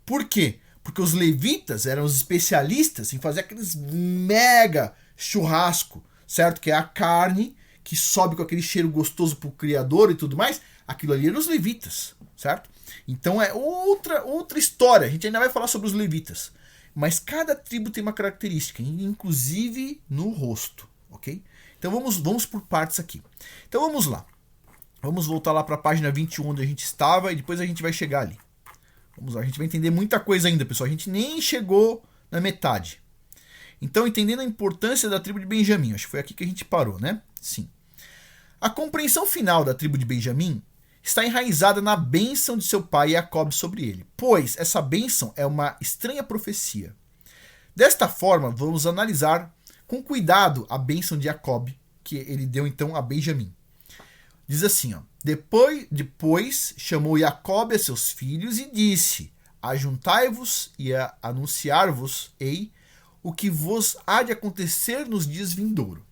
Por quê? Porque os levitas eram os especialistas em fazer aqueles mega churrasco, certo? Que é a carne que sobe com aquele cheiro gostoso pro criador e tudo mais. Aquilo ali eram os levitas, certo? Então é outra história. A gente ainda vai falar sobre os levitas. Mas cada tribo tem uma característica, inclusive no rosto, ok? Então vamos por partes aqui. Então vamos lá. Vamos voltar lá para a página 21 onde a gente estava e depois a gente vai chegar ali. Vamos lá, a gente vai entender muita coisa ainda, pessoal. A gente nem chegou na metade. Então, entendendo a importância da tribo de Benjamim. Acho que foi aqui que a gente parou, né? Sim. A compreensão final da tribo de Benjamim está enraizada na bênção de seu pai Jacob sobre ele, pois essa bênção é uma estranha profecia. Desta forma, vamos analisar com cuidado a bênção de Jacob, que ele deu então a Benjamim. Diz assim, ó, depois chamou Jacob a seus filhos e disse, ajuntai-vos e anunciar-vos-ei o que vos há de acontecer nos dias vindouros.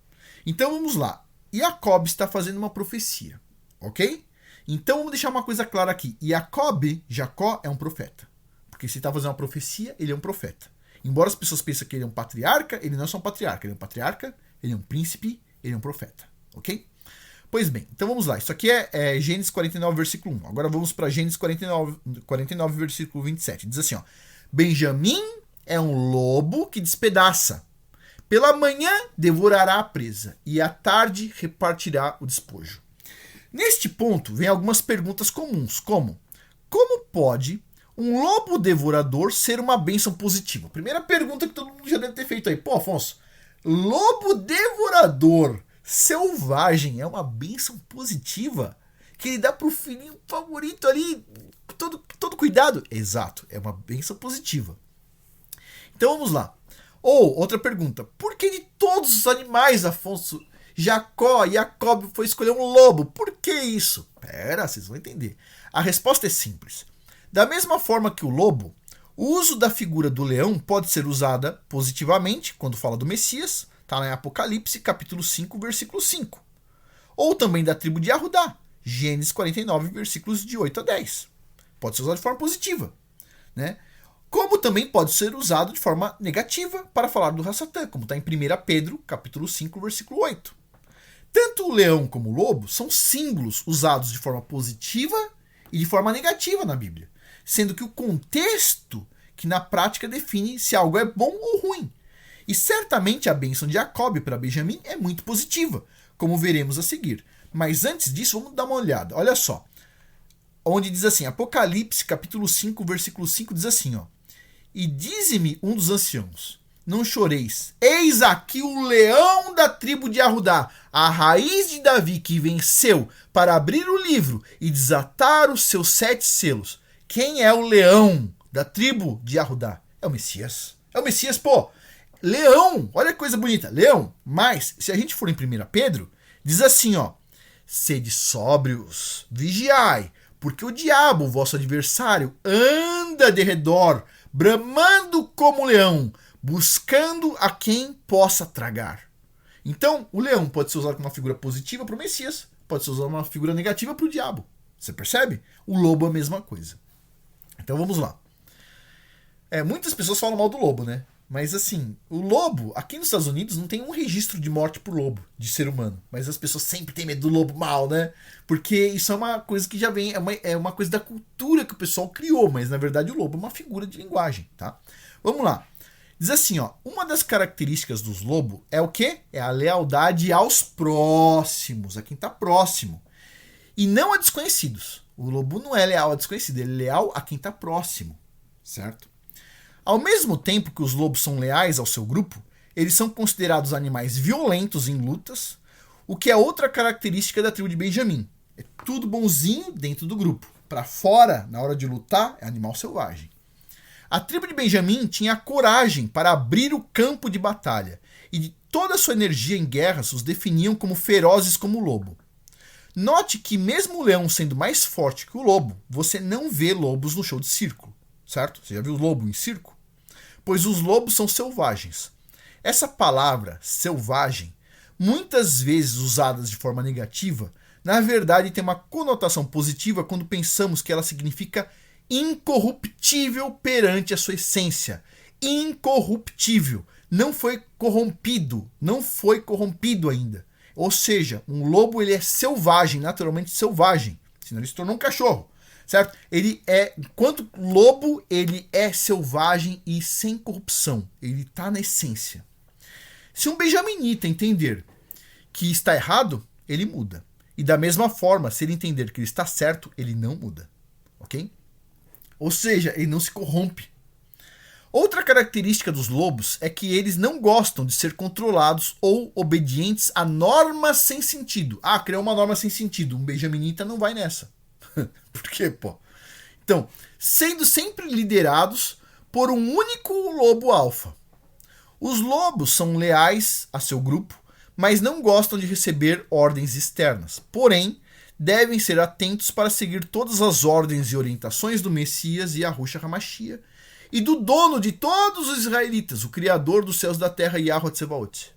Então vamos lá, Jacob está fazendo uma profecia, ok? Então vamos deixar uma coisa clara aqui, Jacó é um profeta, porque se está fazendo uma profecia, ele é um profeta. Embora as pessoas pensem que ele é um patriarca, ele não é só um patriarca, ele é um patriarca, ele é um príncipe, ele é um profeta, ok? Pois bem, então vamos lá. Isso aqui é Gênesis 49, versículo 1. Agora vamos para Gênesis 49, versículo 27. Diz assim, ó. Benjamim é um lobo que despedaça. Pela manhã devorará a presa e à tarde repartirá o despojo. Neste ponto, vem algumas perguntas comuns, como pode um lobo devorador ser uma bênção positiva? Primeira pergunta que todo mundo já deve ter feito aí. Pô, Afonso, lobo devorador selvagem é uma bênção positiva que ele dá pro filhinho favorito ali, todo cuidado. Exato, é uma bênção positiva. Então vamos lá. Outra pergunta. Por que de todos os animais, Afonso, Jacob foi escolher um lobo? Por que isso? Pera, vocês vão entender. A resposta é simples. Da mesma forma que o lobo, o uso da figura do leão pode ser usada positivamente quando fala do Messias. Está lá em Apocalipse, capítulo 5, versículo 5. Ou também da tribo de Arudá, Gênesis 49, versículos de 8 a 10. Pode ser usado de forma positiva, né? Como também pode ser usado de forma negativa para falar do Rassatã, como está em 1 Pedro, capítulo 5, versículo 8. Tanto o leão como o lobo são símbolos usados de forma positiva e de forma negativa na Bíblia, sendo que o contexto que na prática define se algo é bom ou ruim. E certamente a bênção de Jacob para Benjamim é muito positiva, como veremos a seguir. Mas antes disso, vamos dar uma olhada. Olha só. Onde diz assim, Apocalipse, capítulo 5, versículo 5, diz assim, ó. E dize-me um dos anciãos, não choreis. Eis aqui o leão da tribo de Arudá, a raiz de Davi, que venceu para abrir o livro e desatar os seus 7 selos. Quem é o leão da tribo de Arudá? É o Messias. É o Messias, pô. Leão, olha que coisa bonita, leão. Mas, se a gente for em 1 Pedro, diz assim, ó. Sede sóbrios, vigiai, porque o diabo, vosso adversário, anda de redor, bramando como leão, buscando a quem possa tragar. Então, o leão pode ser usado como uma figura positiva para o Messias, pode ser usado como uma figura negativa para o diabo. Você percebe? O lobo é a mesma coisa. Então, vamos lá. Muitas pessoas falam mal do lobo, né? Mas assim, o lobo, aqui nos Estados Unidos, não tem um registro de morte por lobo, de ser humano. Mas as pessoas sempre têm medo do lobo mau, né? Porque isso é uma coisa que já vem, é uma coisa da cultura que o pessoal criou. Mas na verdade o lobo é uma figura de linguagem, tá? Vamos lá. Diz assim, ó. Uma das características dos lobos é o quê? É a lealdade aos próximos, a quem tá próximo. E não a desconhecidos. O lobo não é leal a desconhecido, ele é leal a quem tá próximo, certo? Ao mesmo tempo que os lobos são leais ao seu grupo, eles são considerados animais violentos em lutas, o que é outra característica da tribo de Benjamim. É tudo bonzinho dentro do grupo. Para fora, na hora de lutar, é animal selvagem. A tribo de Benjamim tinha coragem para abrir o campo de batalha, e de toda a sua energia em guerras os definiam como ferozes como o lobo. Note que mesmo o leão sendo mais forte que o lobo, você não vê lobos no show de circo. certo? Você já viu lobo em circo? Pois os lobos são selvagens. Essa palavra, selvagem, muitas vezes usada de forma negativa, na verdade tem uma conotação positiva quando pensamos que ela significa incorruptível perante a sua essência. Incorruptível. Não foi corrompido. Não foi corrompido ainda. Ou seja, um lobo ele é selvagem, naturalmente selvagem. Senão ele se tornou um cachorro. Certo? Ele é, enquanto lobo, ele é selvagem e sem corrupção. Ele está na essência. Se um benjaminita entender que está errado, ele muda. E da mesma forma, se ele entender que ele está certo, ele não muda. Ok? Ou seja, ele não se corrompe. Outra característica dos lobos é que eles não gostam de ser controlados ou obedientes a normas sem sentido. Ah, criou uma norma sem sentido. Um benjaminita não vai nessa. Por quê, pô? Então, sendo sempre liderados por um único lobo alfa. Os lobos são leais a seu grupo, mas não gostam de receber ordens externas. Porém, devem ser atentos para seguir todas as ordens e orientações do Messias e Yahushua HaMashiach e do dono de todos os israelitas, o Criador dos céus e da terra, Yahuwah Tsebaot.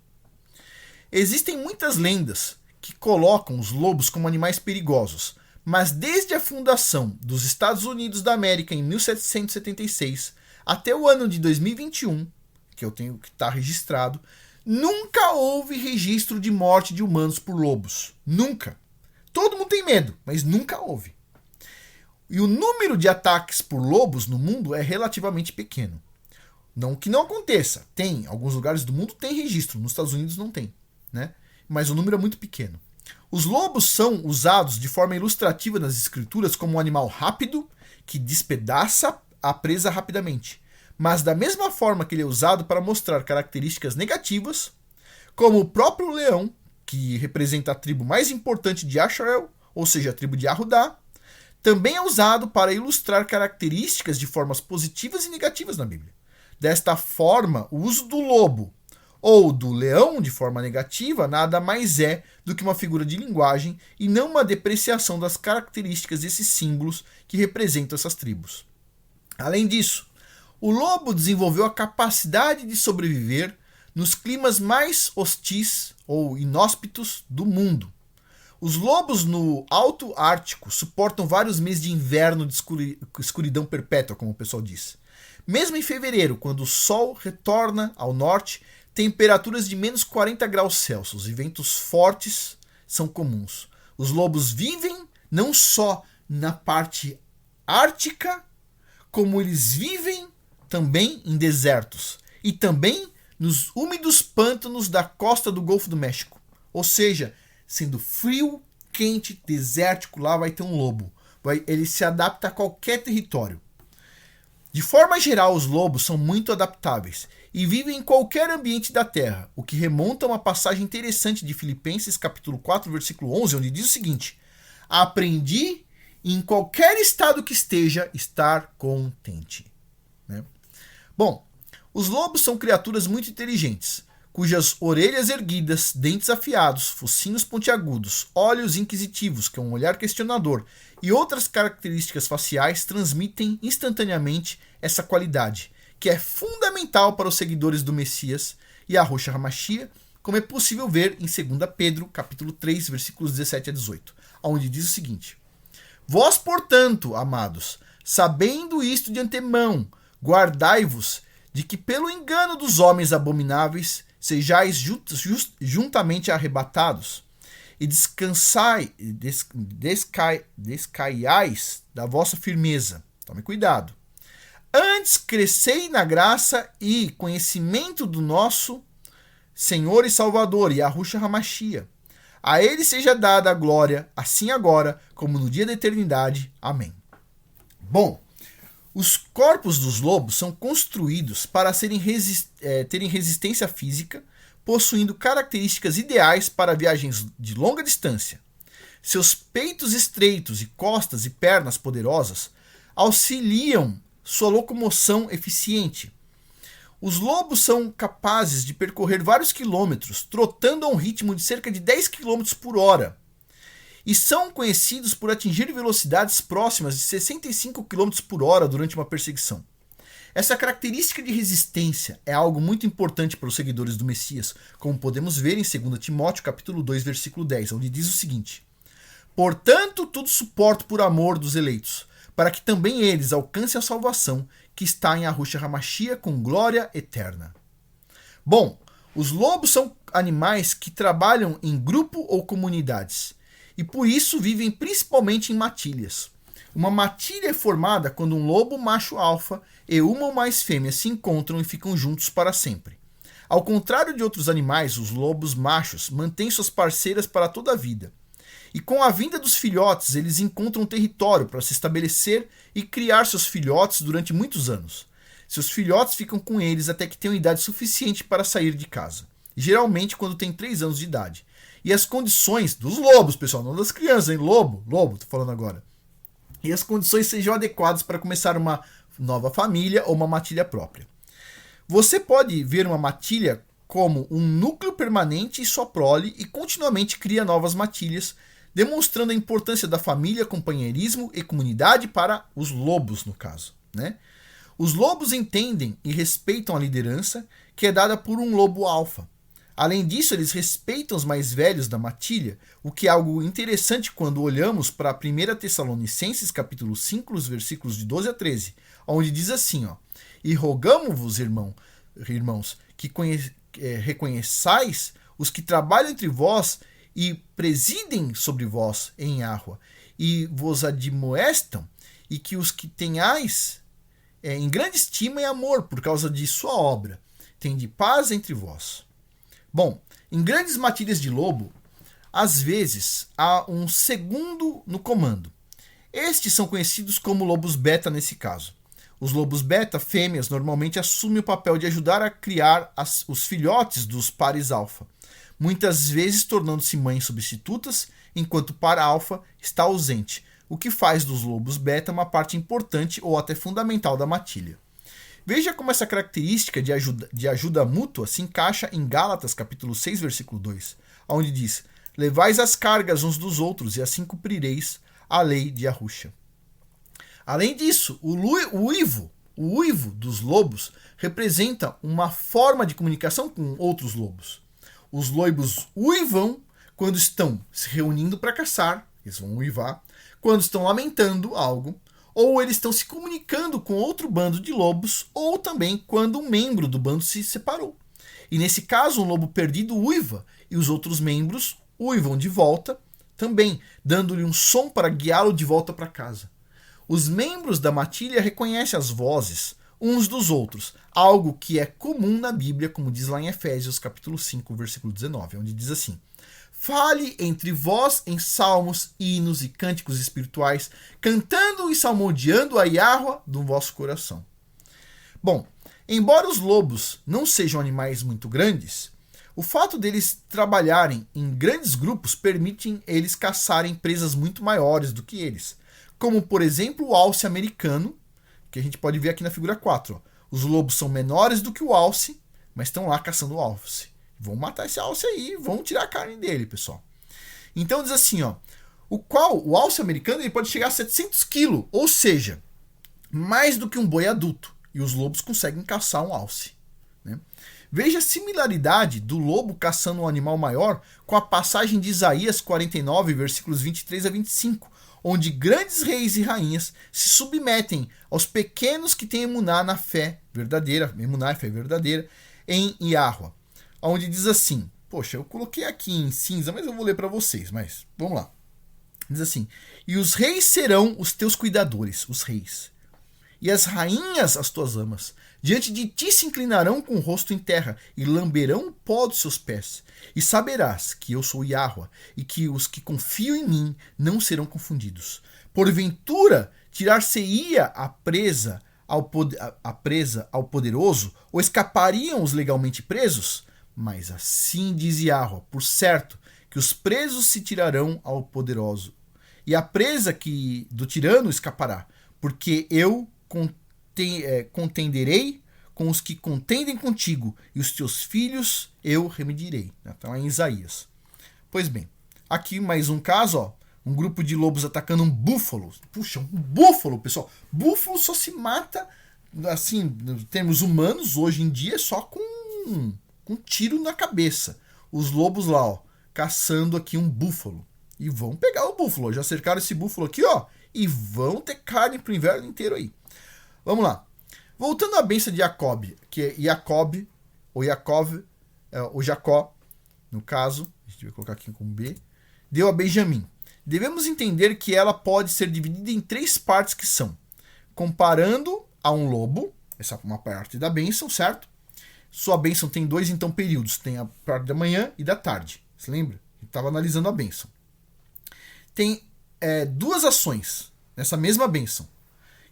Existem muitas lendas que colocam os lobos como animais perigosos, mas desde a fundação dos Estados Unidos da América em 1776 até o ano de 2021, que eu tenho que estar registrado, nunca houve registro de morte de humanos por lobos. Nunca. Todo mundo tem medo, mas nunca houve. E o número de ataques por lobos no mundo é relativamente pequeno. Não que não aconteça. Tem, alguns lugares do mundo tem registro, nos Estados Unidos não tem, né? Mas o número é muito pequeno. Os lobos são usados de forma ilustrativa nas escrituras como um animal rápido que despedaça a presa rapidamente. Mas da mesma forma que ele é usado para mostrar características negativas, como o próprio leão, que representa a tribo mais importante de Asharel, ou seja, a tribo de Yahudá, também é usado para ilustrar características de formas positivas e negativas na Bíblia. Desta forma, o uso do lobo ou do leão de forma negativa nada mais é do que uma figura de linguagem e não uma depreciação das características desses símbolos que representam essas tribos. Além disso, o lobo desenvolveu a capacidade de sobreviver nos climas mais hostis ou inóspitos do mundo. Os lobos no Alto Ártico suportam vários meses de inverno de escuridão perpétua, como o pessoal diz. Mesmo em fevereiro, quando o sol retorna ao norte, temperaturas de menos 40 graus Celsius e ventos fortes são comuns. Os lobos vivem não só na parte ártica, como eles vivem também em desertos e também nos úmidos pântanos da costa do Golfo do México. Ou seja, sendo frio, quente, desértico, lá vai ter um lobo. Ele se adapta a qualquer território. De forma geral, os lobos são muito adaptáveis e vivem em qualquer ambiente da terra, o que remonta a uma passagem interessante de Filipenses capítulo 4, versículo 11, onde diz o seguinte: aprendi em qualquer estado que esteja estar contente. Né? Bom, os lobos são criaturas muito inteligentes, cujas orelhas erguidas, dentes afiados, focinhos pontiagudos, olhos inquisitivos, que é um olhar questionador, e outras características faciais transmitem instantaneamente essa qualidade, que é fundamental para os seguidores do Messias e Yahushua HaMashiach, como é possível ver em 2 Pedro, capítulo 3, versículos 17 a 18, onde diz o seguinte: vós, portanto, amados, sabendo isto de antemão, guardai-vos de que pelo engano dos homens abomináveis sejais juntamente arrebatados, e descaiais da vossa firmeza. Tome cuidado. Antes crescei na graça e conhecimento do nosso Senhor e Salvador, Yahushua HaMashiach. A ele seja dada a glória, assim agora, como no dia da eternidade. Amém. Bom, os corpos dos lobos são construídos para terem resistência física, possuindo características ideais para viagens de longa distância. Seus peitos estreitos e costas e pernas poderosas auxiliam sua locomoção eficiente. Os lobos são capazes de percorrer vários quilômetros, trotando a um ritmo de cerca de 10 km por hora. e são conhecidos por atingir velocidades próximas de 65 km por hora durante uma perseguição. Essa característica de resistência é algo muito importante para os seguidores do Messias, como podemos ver em 2 Timóteo capítulo 2, versículo 10, onde diz o seguinte: portanto, tudo suporto por amor dos eleitos, para que também eles alcancem a salvação que está em Yahushua HaMashiach com glória eterna. Bom, os lobos são animais que trabalham em grupo ou comunidades, e por isso vivem principalmente em matilhas. Uma matilha é formada quando um lobo macho alfa e uma ou mais fêmeas se encontram e ficam juntos para sempre. Ao contrário de outros animais, os lobos machos mantêm suas parceiras para toda a vida. E com a vinda dos filhotes, eles encontram território para se estabelecer e criar seus filhotes durante muitos anos. Seus filhotes ficam com eles até que tenham idade suficiente para sair de casa, geralmente quando têm 3 anos de idade. E as condições dos lobos, pessoal, não das crianças, hein? Lobo, tô falando agora. E as condições sejam adequadas para começar uma nova família ou uma matilha própria. Você pode ver uma matilha como um núcleo permanente e sua prole e continuamente cria novas matilhas, demonstrando a importância da família, companheirismo e comunidade para os lobos, no caso, né? Os lobos entendem e respeitam a liderança, que é dada por um lobo alfa. Além disso, eles respeitam os mais velhos da matilha, o que é algo interessante quando olhamos para 1 Tessalonicenses capítulo 5, os versículos de 12 a 13, onde diz assim, ó: e rogamo-vos, irmãos, que reconheçais os que trabalham entre vós e presidem sobre vós em Yahuwah, e vos admoestam, e que os que tenhais em grande estima e amor por causa de sua obra, tende paz entre vós. Bom, em grandes matilhas de lobo, às vezes há um segundo no comando. Estes são conhecidos como lobos beta nesse caso. Os lobos beta, fêmeas, normalmente assumem o papel de ajudar a criar os filhotes dos pares alfa, muitas vezes tornando-se mães substitutas, enquanto o par alfa está ausente, o que faz dos lobos beta uma parte importante ou até fundamental da matilha. Veja como essa característica de ajuda mútua se encaixa em Gálatas capítulo 6, versículo 2, onde diz: levais as cargas uns dos outros e assim cumprireis a lei de Yahushua. Além disso, o uivo dos lobos representa uma forma de comunicação com outros lobos. Os lobos uivam quando estão se reunindo para caçar, eles vão uivar, quando estão lamentando algo, ou eles estão se comunicando com outro bando de lobos, ou também quando um membro do bando se separou. E nesse caso, um lobo perdido uiva, e os outros membros uivam de volta, também dando-lhe um som para guiá-lo de volta para casa. Os membros da matilha reconhecem as vozes uns dos outros, algo que é comum na Bíblia, como diz lá em Efésios capítulo 5, versículo 19, onde diz assim: fale entre vós em salmos, hinos e cânticos espirituais, cantando e salmodiando a Yahuwah do vosso coração. Bom, embora os lobos não sejam animais muito grandes, o fato deles trabalharem em grandes grupos permite eles caçarem presas muito maiores do que eles, como por exemplo o alce americano, que a gente pode ver aqui na figura 4. Ó. Os lobos são menores do que o alce, mas estão lá caçando o alce. Vão matar esse alce aí, vão tirar a carne dele, pessoal. Então diz assim, ó, o alce americano ele pode chegar a 700 kg, ou seja, mais do que um boi adulto. E os lobos conseguem caçar um alce. Né? Veja a similaridade do lobo caçando um animal maior com a passagem de Isaías 49, versículos 23 a 25, onde grandes reis e rainhas se submetem aos pequenos que têm emuná na fé verdadeira, emuná, fé verdadeira, em Yahuwah. Onde diz assim, poxa, eu coloquei aqui em cinza, mas eu vou ler para vocês, mas vamos lá. Diz assim, e os reis serão os teus cuidadores, os reis, e as rainhas as tuas amas. Diante de ti se inclinarão com o rosto em terra, e lamberão o pó dos seus pés. E saberás que eu sou Yahuwah, e que os que confiam em mim não serão confundidos. Porventura, tirar-se-ia a presa ao poderoso, ou escapariam os legalmente presos? Mas assim diz Yahuwah, por certo, que os presos se tirarão ao poderoso, e a presa do tirano escapará, porque eu contenderei com os que contendem contigo, e os teus filhos eu remedirei. Então é em Isaías. Pois bem, aqui mais um caso, ó, Um grupo de lobos atacando um búfalo. Puxa, um búfalo, pessoal. Búfalo só se mata, assim, em termos humanos, hoje em dia, só com tiro na cabeça. Os lobos lá, ó, caçando aqui um búfalo. E vão pegar o búfalo. Já cercaram esse búfalo aqui, ó. E vão ter carne pro inverno inteiro aí. Vamos lá. Voltando à bênção de Jacob, que é Jacob, ou Yaakov, ou Jacó, no caso, a gente vai colocar aqui com B, deu a Benjamim. Devemos entender que ela pode ser dividida em 3 partes que são, comparando a um lobo, essa é uma parte da bênção, certo? Sua bênção tem 2, então, períodos. Tem a parte da manhã e da tarde. Você lembra? A gente estava analisando a bênção. Tem 2 ações nessa mesma bênção,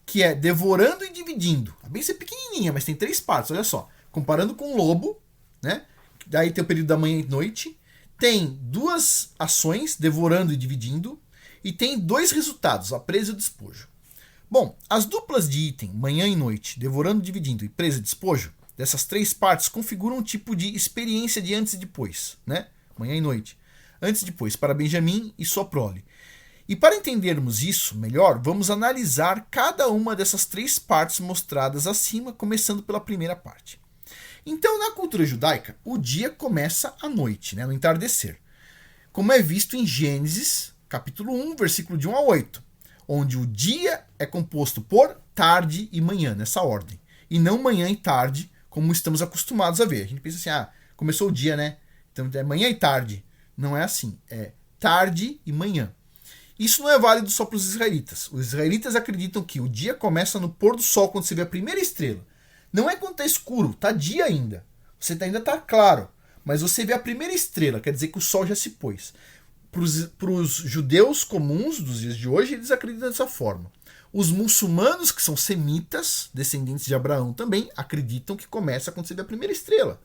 que é devorando e dividindo. A bênção é pequenininha, mas tem 3 partes, olha só. Comparando com o lobo, né? Daí tem o período da manhã e noite. Tem 2 ações, devorando e dividindo. E tem 2 resultados, a presa e o despojo. Bom, as duplas de item, manhã e noite, devorando, dividindo e presa e despojo, dessas 3 partes configuram um tipo de experiência de antes e depois, né? Manhã e noite. Antes e depois, para Benjamim e sua prole. E para entendermos isso melhor, vamos analisar cada uma dessas 3 partes mostradas acima, começando pela primeira parte. Então, na cultura judaica, o dia começa à noite, né, no entardecer, como é visto em Gênesis, capítulo 1, versículo de 1 a 8, onde o dia é composto por tarde e manhã, nessa ordem, e não manhã e tarde, como estamos acostumados a ver. A gente pensa assim, começou o dia, né? Então é manhã e tarde. Não é assim, é tarde e manhã. Isso não é válido só para os israelitas. Os israelitas acreditam que o dia começa no pôr do sol, quando você vê a primeira estrela. Não é quando está escuro, está dia ainda. Você ainda está claro, mas você vê a primeira estrela, quer dizer que o sol já se pôs. Para os judeus comuns dos dias de hoje, eles acreditam dessa forma. Os muçulmanos, que são semitas, descendentes de Abraão também, acreditam que começa quando você vê a primeira estrela.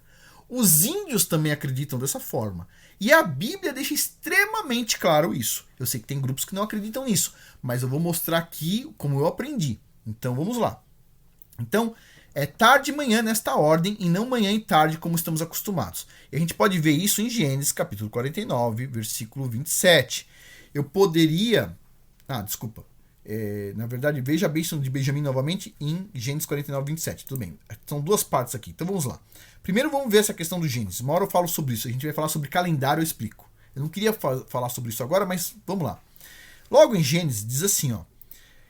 Os índios também acreditam dessa forma. E a Bíblia deixa extremamente claro isso. Eu sei que tem grupos que não acreditam nisso, mas eu vou mostrar aqui como eu aprendi. Então vamos lá. Então, é tarde e manhã nesta ordem e não manhã e tarde como estamos acostumados. E a gente pode ver isso em Gênesis capítulo 49, versículo 27. Eu poderia... na verdade, veja a bênção de Benjamim novamente em Gênesis 49, 27. Tudo bem. São 2 partes aqui. Então vamos lá. Primeiro vamos ver essa questão do Gênesis. Uma hora eu falo sobre isso. A gente vai falar sobre calendário, eu explico. Eu não queria falar sobre isso agora, mas vamos lá. Logo em Gênesis diz assim, ó.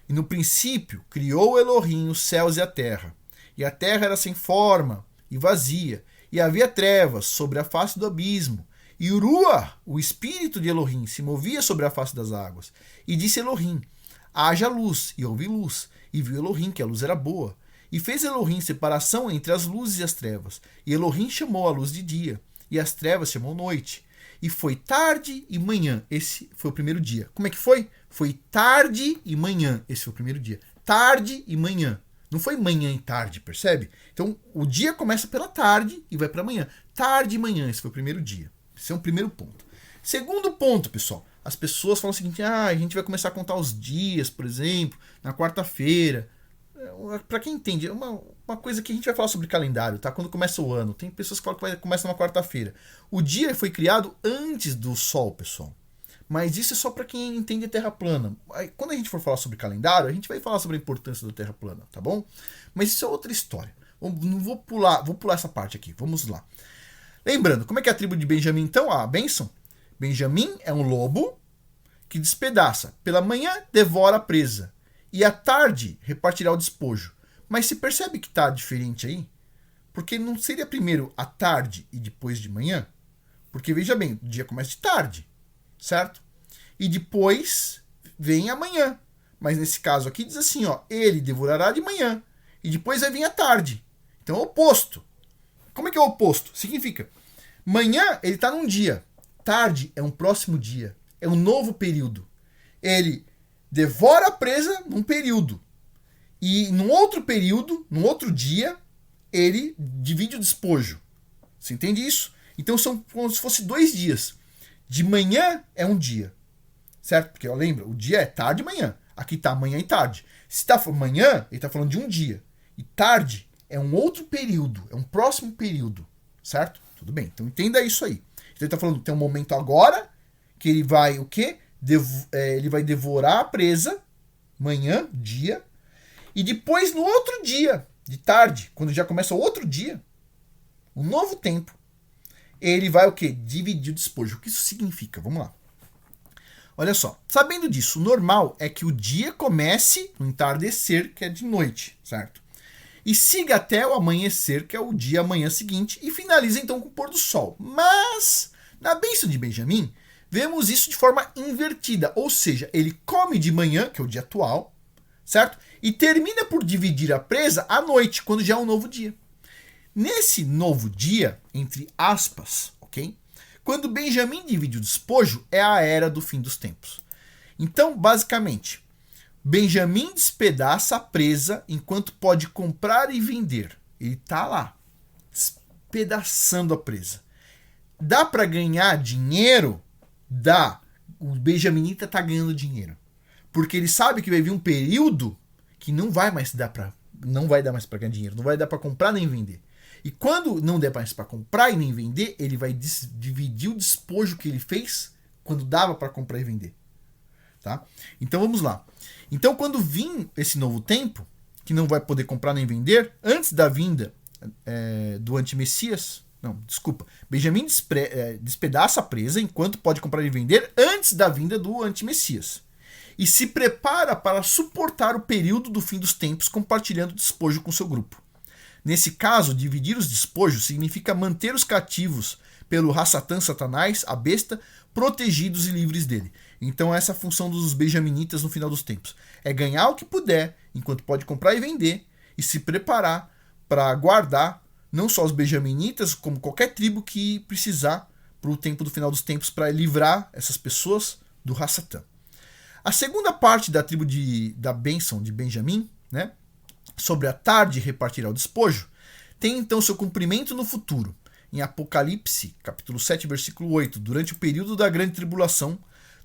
E no princípio criou Elohim os céus e a terra. E a terra era sem forma e vazia. E havia trevas sobre a face do abismo. E Urua, o espírito de Elohim, se movia sobre a face das águas. E disse Elohim: haja luz, e houve luz, e viu Elohim que a luz era boa. E fez Elohim separação entre as luzes e as trevas. E Elohim chamou a luz de dia, e as trevas chamou noite. E foi tarde e manhã. Esse foi o primeiro dia. Como é que foi? Foi tarde e manhã. Esse foi o primeiro dia. Tarde e manhã. Não foi manhã e tarde, percebe? Então, o dia começa pela tarde e vai para manhã. Tarde e manhã, esse foi o primeiro dia. Esse é o primeiro ponto. Segundo ponto, pessoal. As pessoas falam o seguinte, a gente vai começar a contar os dias, por exemplo, na quarta-feira. Para quem entende, é uma coisa que a gente vai falar sobre calendário, tá? Quando começa o ano. Tem pessoas que falam que começa numa quarta-feira. O dia foi criado antes do sol, pessoal. Mas isso é só para quem entende a Terra plana. Aí, quando a gente for falar sobre calendário, a gente vai falar sobre a importância da Terra plana, tá bom? Mas isso é outra história. Não vou pular essa parte aqui. Vamos lá. Lembrando, como é que é a tribo de Benjamim, então? A bênção. Benjamim é um lobo que despedaça. Pela manhã, devora a presa. E à tarde, repartirá o despojo. Mas se percebe que está diferente aí? Porque não seria primeiro à tarde e depois de manhã? Porque, veja bem, o dia começa de tarde, certo? E depois vem amanhã. Mas nesse caso aqui diz assim, ó, ele devorará de manhã. E depois vai vir à tarde. Então é o oposto. Como é que é o oposto? Significa, manhã ele está num dia. Tarde é um próximo dia. É um novo período. Ele devora a presa num período. E num outro período, num outro dia, ele divide o despojo. Você entende isso? Então são como se fosse 2 dias. De manhã é um dia. Certo? Porque lembra, o dia é tarde e manhã. Aqui está manhã e tarde. Se está manhã, ele está falando de um dia. E tarde é um outro período. É um próximo período. Certo? Tudo bem. Então entenda isso aí. Então ele está falando que tem um momento agora que ele vai o quê? ele vai devorar a presa, manhã, dia, e depois no outro dia, de tarde, quando já começa o outro dia, um novo tempo, ele vai o quê? Dividir o despojo. O que isso significa? Vamos lá. Olha só, sabendo disso, o normal é que o dia comece no entardecer, que é de noite, certo? E siga até o amanhecer, que é o dia amanhã seguinte, e finaliza então com o pôr do sol. Mas, na bênção de Benjamim, vemos isso de forma invertida, ou seja, ele come de manhã, que é o dia atual, certo? E termina por dividir a presa à noite, quando já é um novo dia. Nesse novo dia, entre aspas, ok? Quando Benjamim divide o despojo, é a era do fim dos tempos. Então, basicamente, Benjamim despedaça a presa enquanto pode comprar e vender. Ele está lá, despedaçando a presa. Dá para ganhar dinheiro? Dá. O benjaminita está ganhando dinheiro. Porque ele sabe que vai vir um período que não vai dar mais para ganhar dinheiro, não vai dar para comprar nem vender. E quando não der mais para comprar e nem vender, ele vai dividir o despojo que ele fez quando dava para comprar e vender. Tá? Então vamos lá. Então quando vir esse novo tempo, que não vai poder comprar nem vender, antes da vinda do antimessias, Benjamim despedaça a presa enquanto pode comprar e vender antes da vinda do antimessias. E se prepara para suportar o período do fim dos tempos compartilhando o despojo com seu grupo. Nesse caso, dividir os despojos significa manter os cativos pelo Hassatan Satanás, a besta, protegidos e livres dele. Então essa é a função dos benjaminitas no final dos tempos. É ganhar o que puder, enquanto pode comprar e vender, e se preparar para guardar não só os benjaminitas, como qualquer tribo que precisar para o tempo do final dos tempos, para livrar essas pessoas do Hassatan. A segunda parte da tribo da bênção de Benjamim, né, sobre a tarde repartirá o despojo, tem então seu cumprimento no futuro. Em Apocalipse, capítulo 7, versículo 8, durante o período da grande tribulação,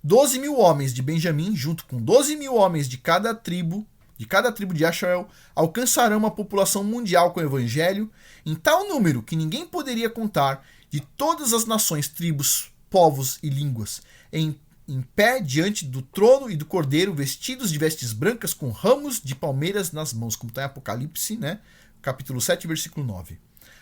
12.000 homens de Benjamim, junto com 12.000 homens de cada tribo de Israel, alcançarão uma população mundial com o evangelho, em tal número que ninguém poderia contar, de todas as nações, tribos, povos e línguas, em pé diante do trono e do cordeiro, vestidos de vestes brancas, com ramos de palmeiras nas mãos, como está em Apocalipse, né? Capítulo 7, versículo 9.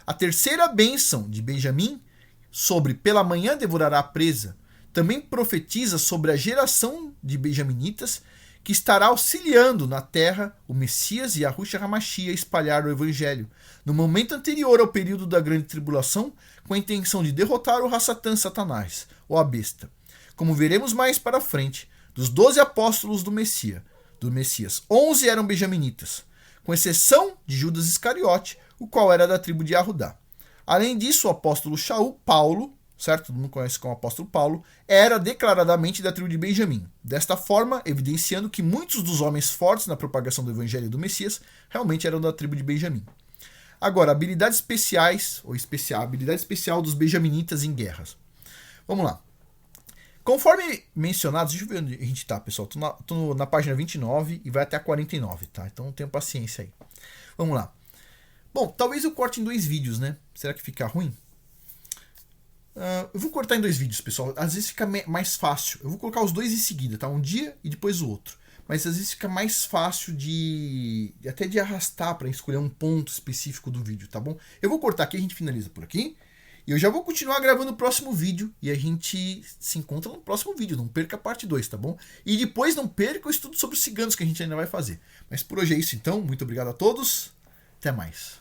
A terceira bênção de Benjamim, sobre pela manhã devorará a presa, também profetiza sobre a geração de benjaminitas, que estará auxiliando na terra o Messias e a Yahushua HaMashiach a espalhar o evangelho, no momento anterior ao período da grande tribulação, com a intenção de derrotar o Hassatan Satanás, ou a besta. Como veremos mais para frente, dos 12 apóstolos do Messias, 11 eram benjaminitas, com exceção de Judas Iscariote, o qual era da tribo de Arudá. Além disso, o apóstolo Shaul, Paulo, certo? Todo mundo conhece como apóstolo Paulo, era declaradamente da tribo de Benjamim. Desta forma, evidenciando que muitos dos homens fortes na propagação do evangelho do Messias realmente eram da tribo de Benjamim. Agora, habilidade especial dos benjaminitas em guerras. Vamos lá. Conforme mencionado, deixa eu ver onde a gente está, pessoal. Tô na página 29 e vai até a 49, tá? Então tenha paciência aí. Vamos lá. Bom, talvez eu corte em 2 vídeos, né? Será que fica ruim? Eu vou cortar em 2 vídeos, pessoal. Às vezes fica mais fácil. Eu vou colocar os 2 em seguida, tá? Um dia e depois o outro. Mas às vezes fica mais fácil até de arrastar para escolher um ponto específico do vídeo, tá bom? Eu vou cortar aqui, a gente finaliza por aqui. E eu já vou continuar gravando o próximo vídeo e a gente se encontra no próximo vídeo. Não perca a parte 2, tá bom? E depois não perca o estudo sobre os ciganos que a gente ainda vai fazer. Mas por hoje é isso então. Muito obrigado a todos. Até mais.